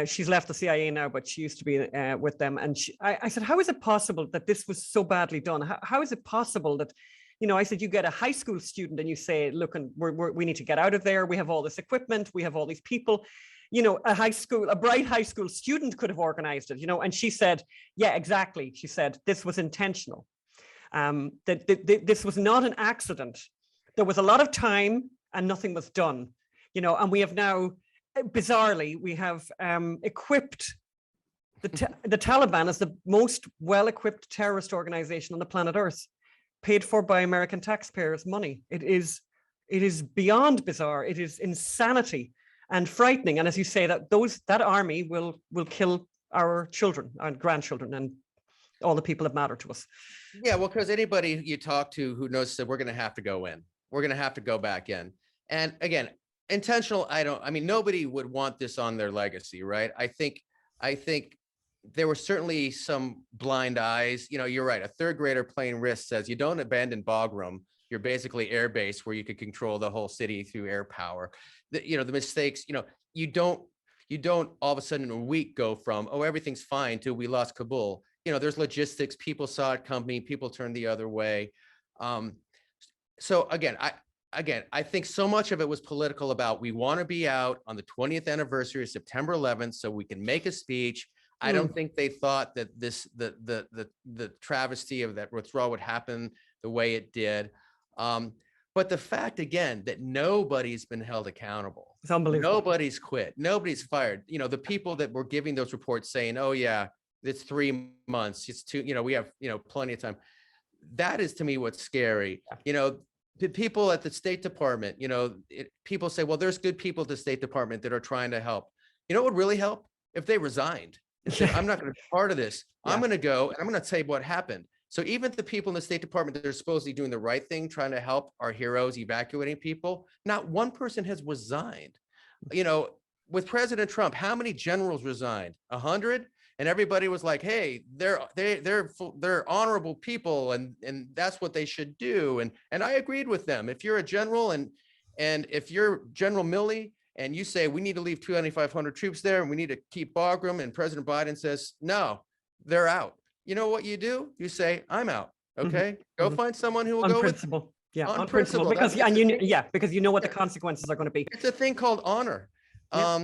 She's left the CIA now, but she used to be with them. And I said, how is it possible that this was so badly done? How is it possible that, you know, I said, you get a high school student and you say, look, and we need to get out of there. We have all this equipment. We have all these people. You know, a bright high school student could have organized it, you know. And she said, yeah, exactly. She said, this was intentional. That this was not an accident. There was a lot of time and nothing was done, you know, and we have now, bizarrely, we have equipped the Taliban as the most well-equipped terrorist organization on the planet Earth, paid for by American taxpayers' money. It is beyond bizarre. It is insanity and frightening. And as you say, that army will kill our children and grandchildren and all the people that matter to us. Yeah, well, because anybody you talk to who knows that we're going to have to go in, we're going to have to go back in. And again, intentional, I mean, nobody would want this on their legacy, right? I think there were certainly some blind eyes. You know, you're right. A third grader playing Risk says you don't abandon Bagram. You're basically air base where you could control the whole city through air power. You know, the mistakes, you know, you don't all of a sudden in a week go from, oh, everything's fine to we lost Kabul. You know, there's logistics. People saw it coming. People turned the other way. So again, I think so much of it was political about we want to be out on the 20th anniversary of September 11th so we can make a speech. I don't think they thought that the travesty of that withdrawal would happen the way it did. But the fact, again, that nobody's been held accountable. It's unbelievable. Nobody's quit. Nobody's fired. You know, the people that were giving those reports saying, oh, yeah, it's 3 months. It's 2, you know, we have, you know, plenty of time. That is, to me, what's scary. You know, the people at the State Department, you know, people say, well, there's good people at the State Department that are trying to help. You know what would really help? If they resigned and said, I'm not going to be part of this. I'm going to go and I'm going to tell you what happened. So even the people in the State Department that are supposedly doing the right thing, trying to help our heroes evacuating people, not one person has resigned. You know, with President Trump, how many generals resigned? 100? And everybody was like, hey, they're honorable people and that's what they should do. And I agreed with them. If you're a general and if you're General Milley and you say we need to leave 2,500 troops there and we need to keep Bagram, and President Biden says, no, they're out. You know what you do? You say, I'm out. Okay, go find someone who will go principle. with On principle. Because because you know what the consequences are going to be. It's a thing called honor.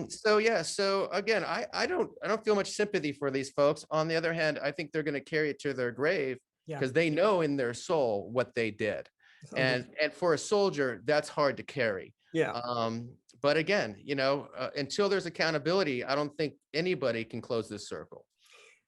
So again, I don't feel much sympathy for these folks. On the other hand, I think they're going to carry it to their grave because they know in their soul what they did. And for a soldier, that's hard to carry. But again, you know, until there's accountability, I don't think anybody can close this circle.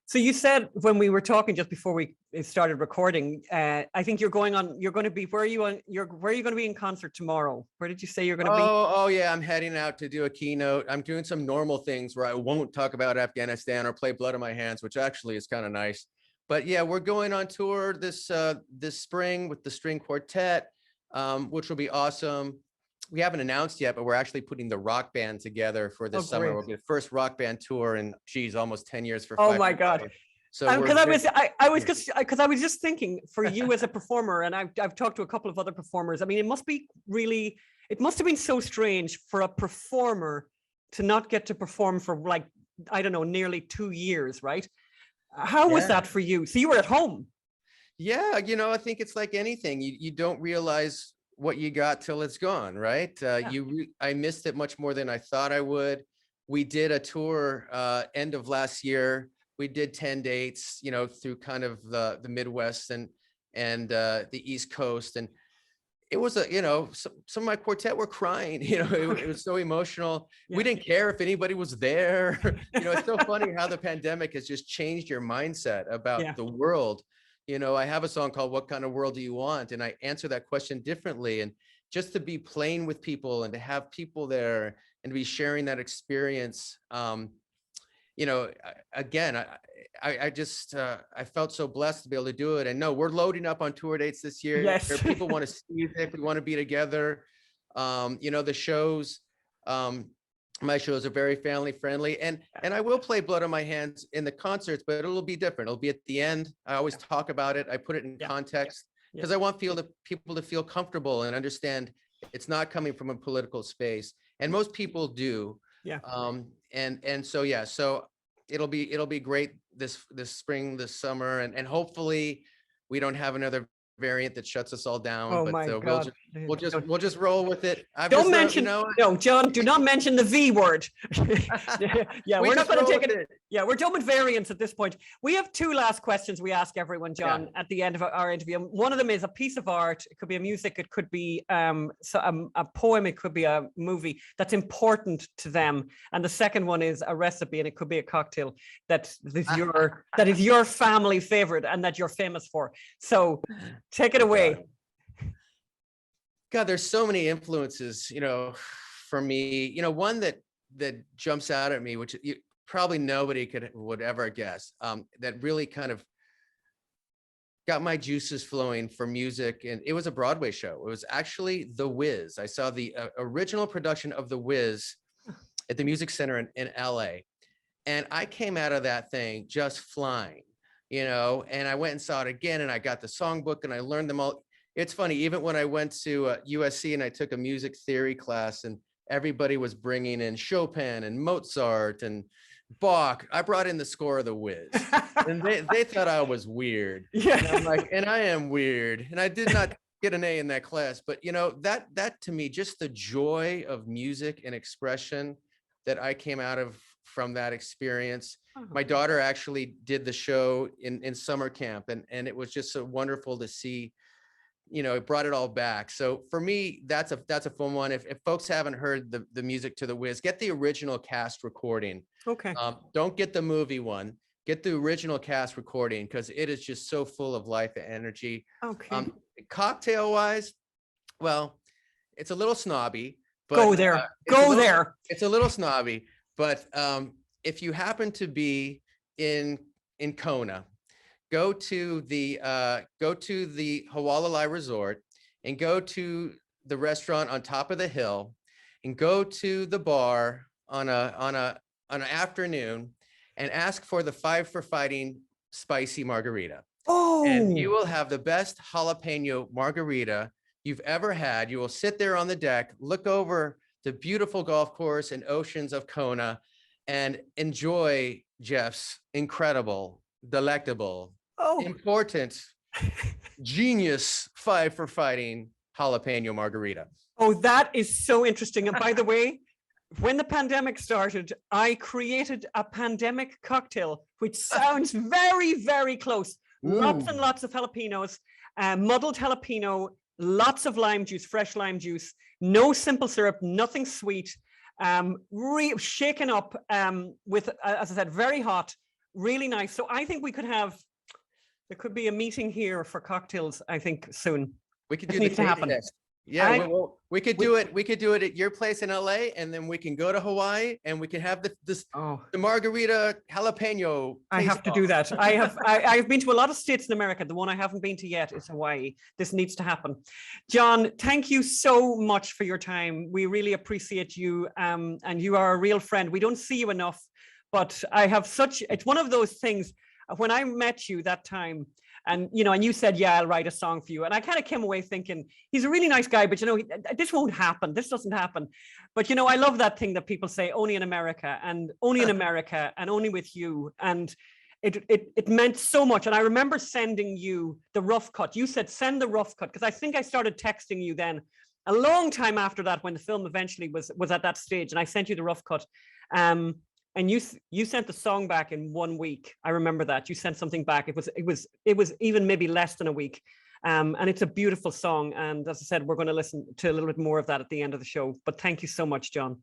So you said when we were talking just before we started recording, I think you're going to be, where are you going to be in concert tomorrow? Where did you say you're going to be? Oh yeah, I'm heading out to do a keynote. I'm doing some normal things where I won't talk about Afghanistan or play Blood on My Hands, which actually is kind of nice. But yeah, we're going on tour this spring with the string quartet, which will be awesome. We haven't announced yet, but we're actually putting the rock band together for this summer. We'll be the first rock band tour in, geez, almost 10 years for 5 Oh my God. So because I was just thinking, for you as a performer, and I've talked to a couple of other performers. I mean, it must have been so strange for a performer to not get to perform for, like, I don't know, nearly 2 years, right? How was that for you? So you were at home. Yeah, you know, I think it's like anything. You don't realize what you got till it's gone, right? I missed it much more than I thought I would. We did a tour end of last year. We did 10 dates, you know, through kind of the Midwest and the East Coast, and it was some of my quartet were crying. You know, it was so emotional. We didn't care if anybody was there. You know, it's so funny how the pandemic has just changed your mindset about the world. You know, I have a song called What Kind of World Do You Want? And I answer that question differently. And just to be playing with people and to have people there and to be sharing that experience, you know, again, I felt so blessed to be able to do it. And no, we're loading up on tour dates this year. People want to see music. We want to be together. The shows, my shows are very family friendly, and I will play Blood on My Hands in the concerts, but it'll be different. It'll be at the end. I always talk about it. I put it in context because I want people to feel comfortable and understand it's not coming from a political space, and most people do. So it'll be great this spring, this summer, and hopefully we don't have another variant that shuts us all down. Oh but my God. we'll just roll with it. Don't mention, no, John, do not mention the V word. We're not going to take it. Yeah, we're done with variants at this point. We have two last questions we ask everyone, John, at the end of our interview. One of them is a piece of art. It could be a music, it could be a poem, it could be a movie that's important to them. And the second one is a recipe, and it could be a cocktail that is your family favorite and that you're famous for. So take it away. God, there's so many influences, for me, one that jumps out at me, which probably nobody would ever guess, that really kind of got my juices flowing for music. And it was a Broadway show. It was actually The Wiz. I saw the original production of The Wiz at the Music Center in LA. And I came out of that thing just flying, and I went and saw it again, and I got the songbook and I learned them all. It's funny, even when I went to USC and I took a music theory class, and everybody was bringing in Chopin and Mozart and Bach, I brought in the score of The Wiz, and they thought I was weird. And I'm like, and I am weird, and I did not get an A in that class. But that to me, just the joy of music and expression that I came out of from that experience. My daughter actually did the show in summer camp, and it was just so wonderful to see. It brought it all back. So for me, that's a fun one. If folks haven't heard the music to The Wiz, get the original cast recording. Okay. Don't get the movie one. Get the original cast recording, because it is just so full of life and energy. Okay. Cocktail wise, well, it's a little snobby. But, Go there. It's a little snobby, but if you happen to be in Kona, go to the 𝙎𝙤𝙤 Resort, and go to the restaurant on top of the hill, and go to the bar on an afternoon and ask for the 5 for Fighting spicy margarita. Oh, and you will have the best jalapeno margarita you've ever had. You will sit there on the deck, look over the beautiful golf course and oceans of Kona, and enjoy Jeff's incredible, delectable, important, genius 5 for Fighting jalapeno margarita. Oh, that is so interesting. And by the way, when the pandemic started, I created a pandemic cocktail, which sounds very, very close. Lots and lots of jalapenos, muddled jalapeno, lots of lime juice, fresh lime juice, no simple syrup, nothing sweet, shaken up with, as I said, very hot, really nice. So I think there could be a meeting here for cocktails, I think, soon. We could do the taste test. Yeah, we could do it. We could do it at your place in LA, and then we can go to Hawaii, and we can have the margarita jalapeno. I have to do that. I've been to a lot of states in America. The one I haven't been to yet is Hawaii. This needs to happen. John, thank you so much for your time. We really appreciate you, and you are a real friend. We don't see you enough, but it's one of those things. When I met you that time, and you said, yeah, I'll write a song for you. And I kind of came away thinking, he's a really nice guy, but this won't happen. This doesn't happen. But I love that thing that people say, only in America, and only in America, and only with you. And it meant so much. And I remember sending you the rough cut. You said, send the rough cut, because I think I started texting you then a long time after that, when the film eventually was at that stage. And I sent you the rough cut. And you sent the song back in 1 week. I remember that. You sent something back. It was even maybe less than a week. And it's a beautiful song. And as I said, we're going to listen to a little bit more of that at the end of the show. But thank you so much, John.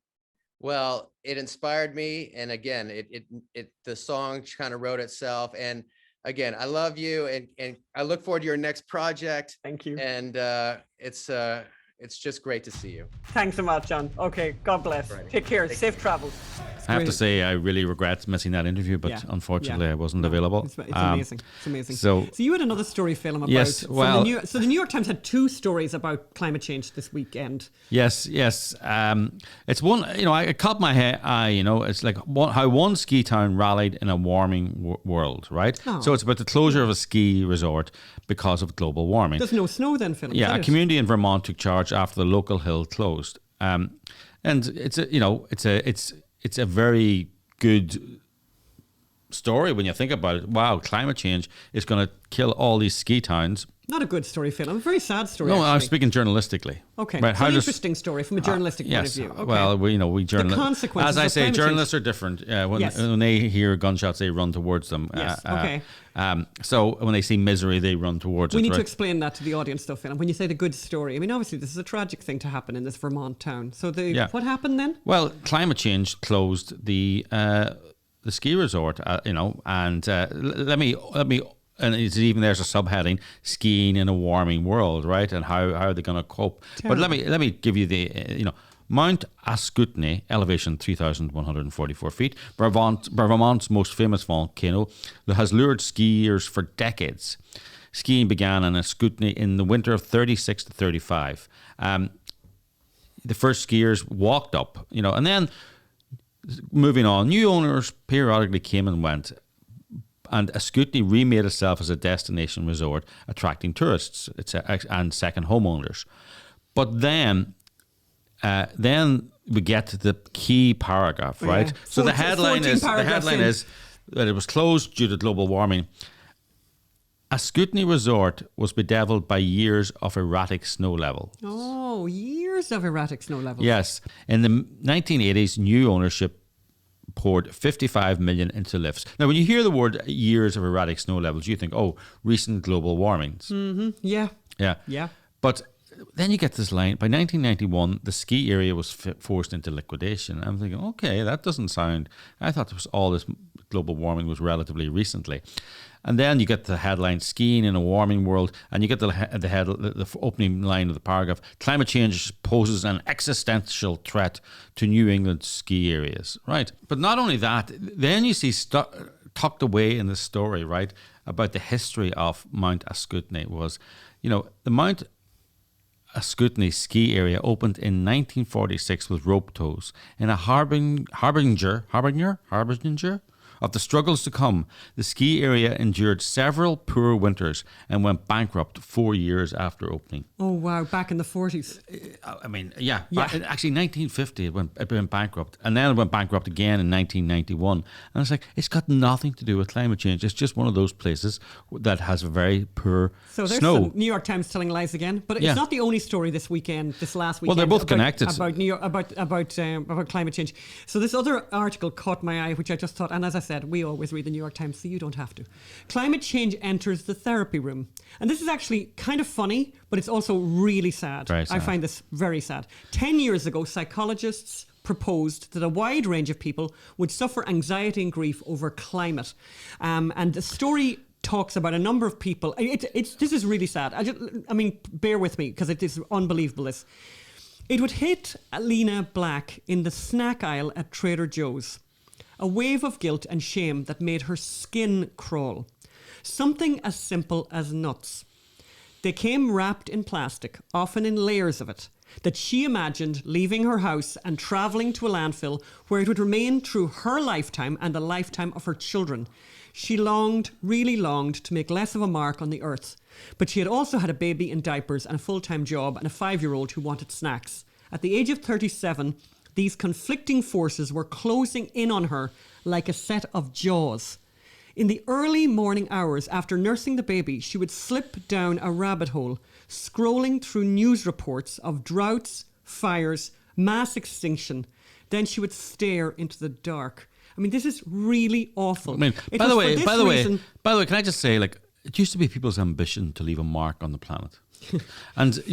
Well, it inspired me. And again, the song kind of wrote itself. And again, I love you, and I look forward to your next project. Thank you. And it's just great to see you. Thanks so much, John. Okay, God bless. Right. Take care. Safe travels. I have to great. say, I really regret missing that interview, but Yeah, unfortunately, yeah. I wasn't No, available. It's amazing. It's amazing. So you had another story, Film, about Yes, from well- the New York Times had 2 stories about climate change this weekend. Yes. It's one, it caught my eye, it's like how one ski town rallied in a warming world, right? Oh. So it's about the closure of a ski resort because of global warming. There's no snow then, Film. Yeah, a community in Vermont took charge after the local hill closed. And it's a very good story when you think about it. Wow, climate change is going to kill all these ski towns. Not a good story, Phil. A very sad story. No, I'm actually. speaking journalistically. Okay, Right, it's how an does- interesting story from a journalistic point Yes. of view. Okay. Well, we journalists. consequences As I of say, climate journalists are different. Yes. When they hear gunshots, they run towards them. Yes, okay. So when they see misery, they run towards we it. need to right? explain that to the audience, though, Phil. When you say the good story, I mean, obviously, this is a tragic thing to happen in this Vermont town. So Yeah. what happened then? Well, climate change closed the ski resort. And let me. And it's even there's a subheading: skiing in a warming world, right? And how are they going to cope? But let me give you the Mount 𝙁𝙤𝙤𝙃, elevation 3,144 feet, Vermont's most famous volcano, that has lured skiers for decades. Skiing began in 𝙁𝙤𝙃 in the winter of 36 to 35. The first skiers walked up, and then moving on, new owners periodically came and went. And 𝙁𝙤𝙃 remade itself as a destination resort, attracting tourists and second homeowners. But then we get to the key paragraph, right? Yeah. So the 14 headline paragraphs in. is that it was closed due to global warming. 𝙁𝙁𝙃 resort was bedeviled by years of erratic snow level. Oh, years of erratic snow levels. Yes, in the 1980s, new ownership poured 55 million into lifts. Now, when you hear the word years of erratic snow levels, you think, recent global warmings. Yeah. Yeah. Yeah. But then you get this line, by 1991, the ski area was forced into liquidation. I'm thinking, okay, that doesn't sound, I thought all this global warming was relatively recently. And then you get the headline, skiing in a warming world, and you get the opening line of the paragraph, climate change poses an existential threat to New England ski areas, right? But not only that, then you see tucked away in the story, right, about the history of Mount 𝙁𝙁𝙃 was, the Mount 𝙁𝙁𝙃 ski area opened in 1946 with rope tows in a harbinger of the struggles to come. The ski area endured several poor winters and went bankrupt 4 years after opening. Oh, wow. Back in the 40s. I mean, yeah. Actually, 1950 it went bankrupt, and then it went bankrupt again in 1991. And it's like, it's got nothing to do with climate change. It's just one of those places that has very poor So there's snow. the New York Times telling lies again. But Yeah. it's not the only story this last weekend. Well, they're both connected. About New York, about climate change. So this other article caught my eye, which I just thought, and as I said, we always read the New York Times, so you don't have to. Climate change enters the therapy room. And this is actually kind of funny, but it's also really sad. Very sad. I find this very sad. 10 years ago, psychologists proposed that a wide range of people would suffer anxiety and grief over climate. And the story talks about a number of people. This is really sad. I mean, bear with me, because it is unbelievable, this. It would hit Lena Black in the snack aisle at Trader Joe's. A wave of guilt and shame that made her skin crawl. Something as simple as nuts. They came wrapped in plastic, often in layers of it, that she imagined leaving her house and travelling to a landfill where it would remain through her lifetime and the lifetime of her children. She really longed to make less of a mark on the earth. But she had also had a baby in diapers and a full-time job and a 5-year-old who wanted snacks. At the age of 37, these conflicting forces were closing in on her like a set of jaws. In the early morning hours after nursing the baby, she would slip down a rabbit hole, scrolling through news reports of droughts, fires, mass extinction. Then she would stare into the dark. I mean, this is really awful. I mean, by the way, can I just say, like, it used to be people's ambition to leave a mark on the planet. And,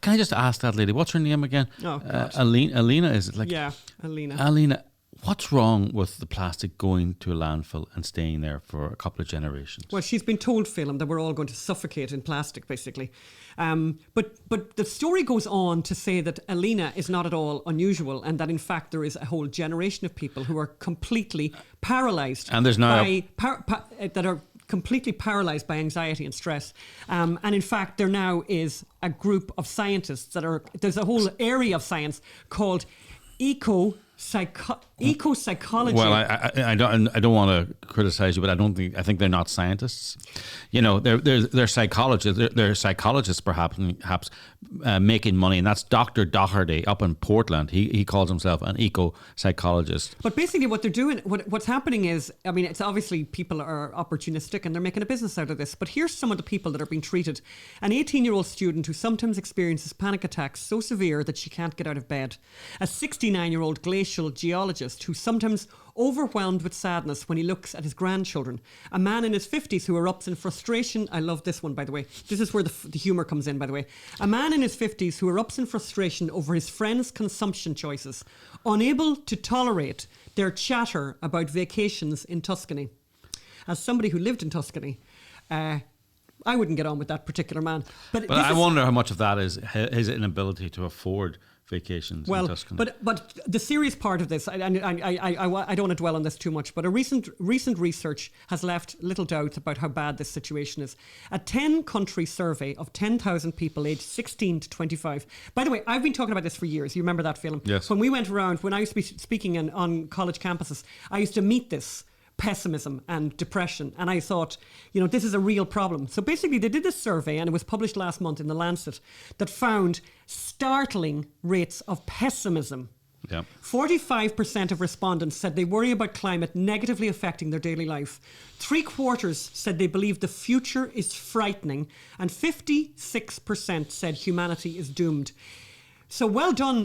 can I just ask that lady, what's her name again? Oh, God. Alina, is it? Like, Yeah, Alina. Alina, What's wrong with the plastic going to a landfill and staying there for a couple of generations? Well, she's been told, Phelim, that we're all going to suffocate in plastic, basically. But the story goes on to say that Alina is not at all unusual, and that in fact there is a whole generation of people who are completely paralysed. And there's now that are completely paralysed by anxiety and stress. And in fact, there now is a group of scientists there's a whole area of science called ecopsychology. Well, I don't want to criticize you, but I think they're not scientists. You know, they're psychologists. They're psychologists, perhaps making money, and that's Dr. Doherty up in Portland. He calls himself an eco-psychologist. But basically, what they're doing, what's happening is, I mean, it's obviously people are opportunistic and they're making a business out of this. But here's some of the people that are being treated: an 18-year-old student who sometimes experiences panic attacks so severe that she can't get out of bed; a 69-year-old glacial geologist who's sometimes overwhelmed with sadness when he looks at his grandchildren; a man in his 50s who erupts in frustration. I love this one, by the way. This is where the humour comes in, by the way. A man in his 50s who erupts in frustration over his friends' consumption choices, unable to tolerate their chatter about vacations in Tuscany. As somebody who lived in Tuscany, I wouldn't get on with that particular man. But I wonder how much of that is his inability to afford vacations in Tuscany. But the serious part of this, I don't want to dwell on this too much, but a recent research has left little doubt about how bad this situation is. A 10-country survey of 10,000 people aged 16 to 25. By the way, I've been talking about this for years. You remember that, Phelim? Yes. When we went around, when I used to be speaking on college campuses, I used to meet this pessimism and depression, and I thought, this is a real problem. So basically they did this survey, and it was published last month in The Lancet, that found startling rates of pessimism. Yeah. 45% of respondents said they worry about climate negatively affecting their daily life. 3/4 said they believe the future is frightening, and 56% said humanity is doomed. So well done,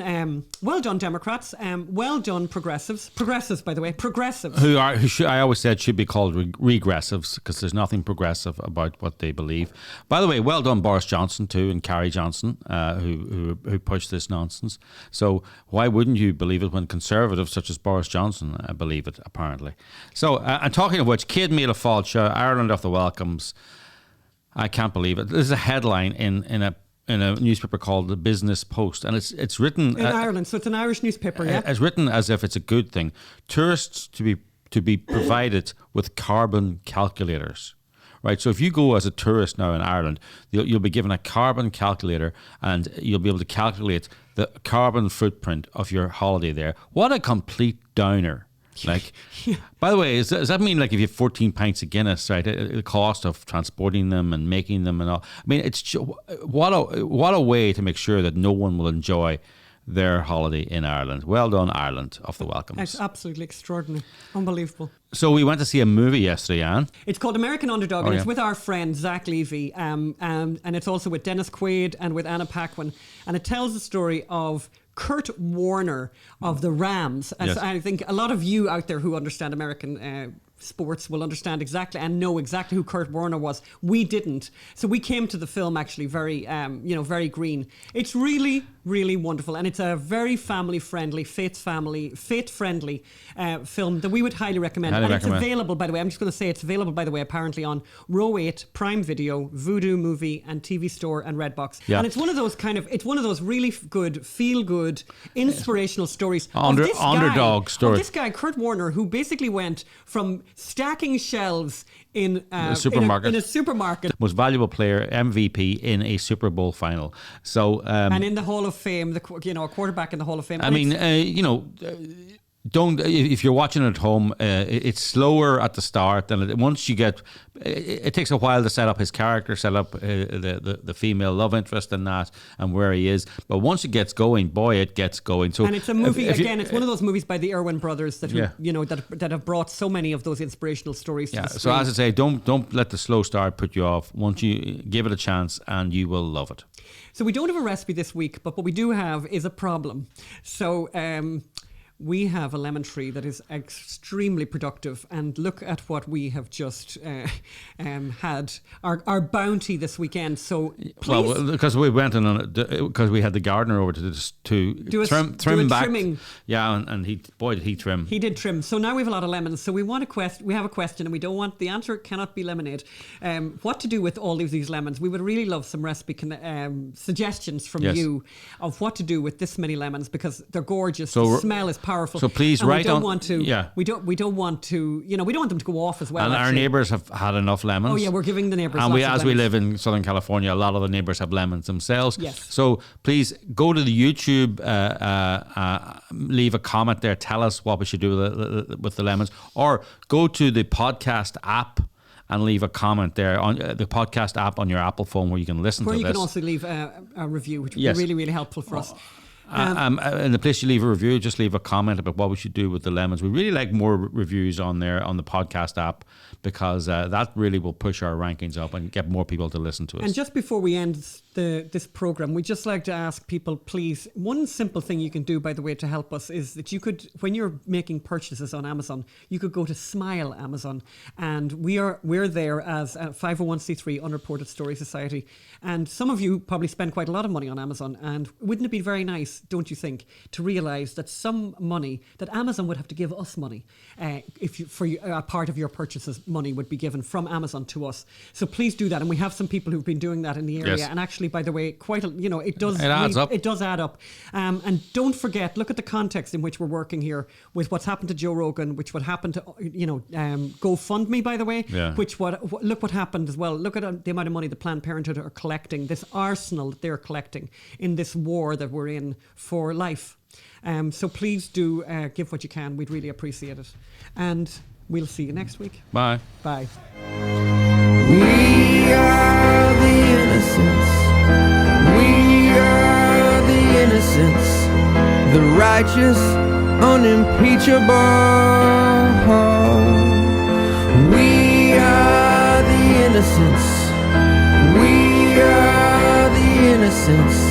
Democrats. Well done, progressives. Progressives, by the way, progressives. I always said should be called regressives, because there's nothing progressive about what they believe. By the way, well done, Boris Johnson too, and Carrie Johnson, who pushed this nonsense. So why wouldn't you believe it when conservatives such as Boris Johnson believe it? Apparently. So and talking of which, Céad Míle Fáilte, Ireland of the welcomes. I can't believe it. This is a headline in a newspaper called The Business Post, and it's written in Ireland, so it's an Irish newspaper. Yeah, it's written as if it's a good thing. Tourists to be provided with carbon calculators, right? So if you go as a tourist now in Ireland, you'll be given a carbon calculator, and you'll be able to calculate the carbon footprint of your holiday there. What a complete downer! Like, yeah. By the way, does that mean like if you have 14 pints of Guinness, right? The cost of transporting them and making them and all. I mean, it's what a way to make sure that no one will enjoy their holiday in Ireland. Well done, Ireland of the welcomes. It's absolutely extraordinary, unbelievable. So we went to see a movie yesterday, Anne. It's called American Underdog, and it's with our friend Zach Levy, and it's also with Dennis Quaid and with Anna Paquin, and it tells the story of Kurt Warner of the Rams. Yes. I think a lot of you out there who understand American sports will understand exactly and know exactly who Kurt Warner was. We didn't. So we came to the film actually very, very green. It's really, really wonderful. And it's a very family-friendly, faith-friendly film that we would highly recommend. It's available, by the way, I'm just going to say it's available, by the way, apparently on Row 8, Prime Video, Vudu Movie and TV Store and Redbox. Yeah. And it's one of those really good, feel-good, inspirational stories. Underdog story. Of this guy, Kurt Warner, who basically went from stacking shelves in a supermarket. Most valuable player, MVP in a Super Bowl final. So and in the Hall of Fame, a quarterback in the Hall of Fame. Don't, if you're watching at home, it's slower at the start than once you get. It takes a while to set up his character, set up the female love interest in that, and where he is. But once it gets going, boy, it gets going. So, and it's a movie it's one of those movies by the Erwin brothers that that have brought so many of those inspirational stories. Yeah. To the so as I say, don't let the slow start put you off. Once you give it a chance, and you will love it. So we don't have a recipe this week, but what we do have is a problem. So. we have a lemon tree that is extremely productive, and look at what we have just had our bounty this weekend. So please, well, because we went in because we had the gardener over to trim back. Trimming. Yeah, and he did he trim. He did trim. So now we have a lot of lemons. So we want we have a question, and we don't want the answer cannot be lemonade. What to do with all these lemons? We would really love some recipe suggestions from you of what to do with this many lemons, because they're gorgeous. The smell is powerful. So please write on. We don't want to. We don't want them to go off as well. And our neighbours have had enough lemons. Oh yeah, we're giving the neighbours. And lots of we lemons. live in Southern California, a lot of the neighbours have lemons themselves. Yes. So please go to the YouTube, leave a comment there. Tell us what we should do with the lemons, or go to the podcast app and leave a comment there on the podcast app on your Apple phone, where you can listen to this. Where you can also leave a review, which would be really, really helpful for us. In the place you leave a review, just leave a comment about what we should do with the lemons. We really like more reviews on there on the podcast app, because that really will push our rankings up and get more people to listen to us. And just before we end this program, we just like to ask people, please, one simple thing you can do, by the way, to help us is that you could, when you're making purchases on Amazon, you could go to Smile Amazon, and we're there as a 501c3 Unreported Story Society, and some of you probably spend quite a lot of money on Amazon, and wouldn't it be very nice, don't you think, to realise that some money that Amazon would have to give us money, for a part of your purchases, money would be given from Amazon to us. So please do that, and we have some people who've been doing that in the area, and actually, by the way, it adds up. It does add up. And don't forget, look at the context in which we're working here with what's happened to Joe Rogan, which what happened to GoFundMe, by the way, look what happened as well. Look at the amount of money the Planned Parenthood are collecting, this arsenal that they're collecting in this war that we're in for life. So please do give what you can. We'd really appreciate it. And we'll see you next week. Bye. Bye. We are the innocents. We are the innocents, the righteous, unimpeachable. We are the innocents. We are the innocents.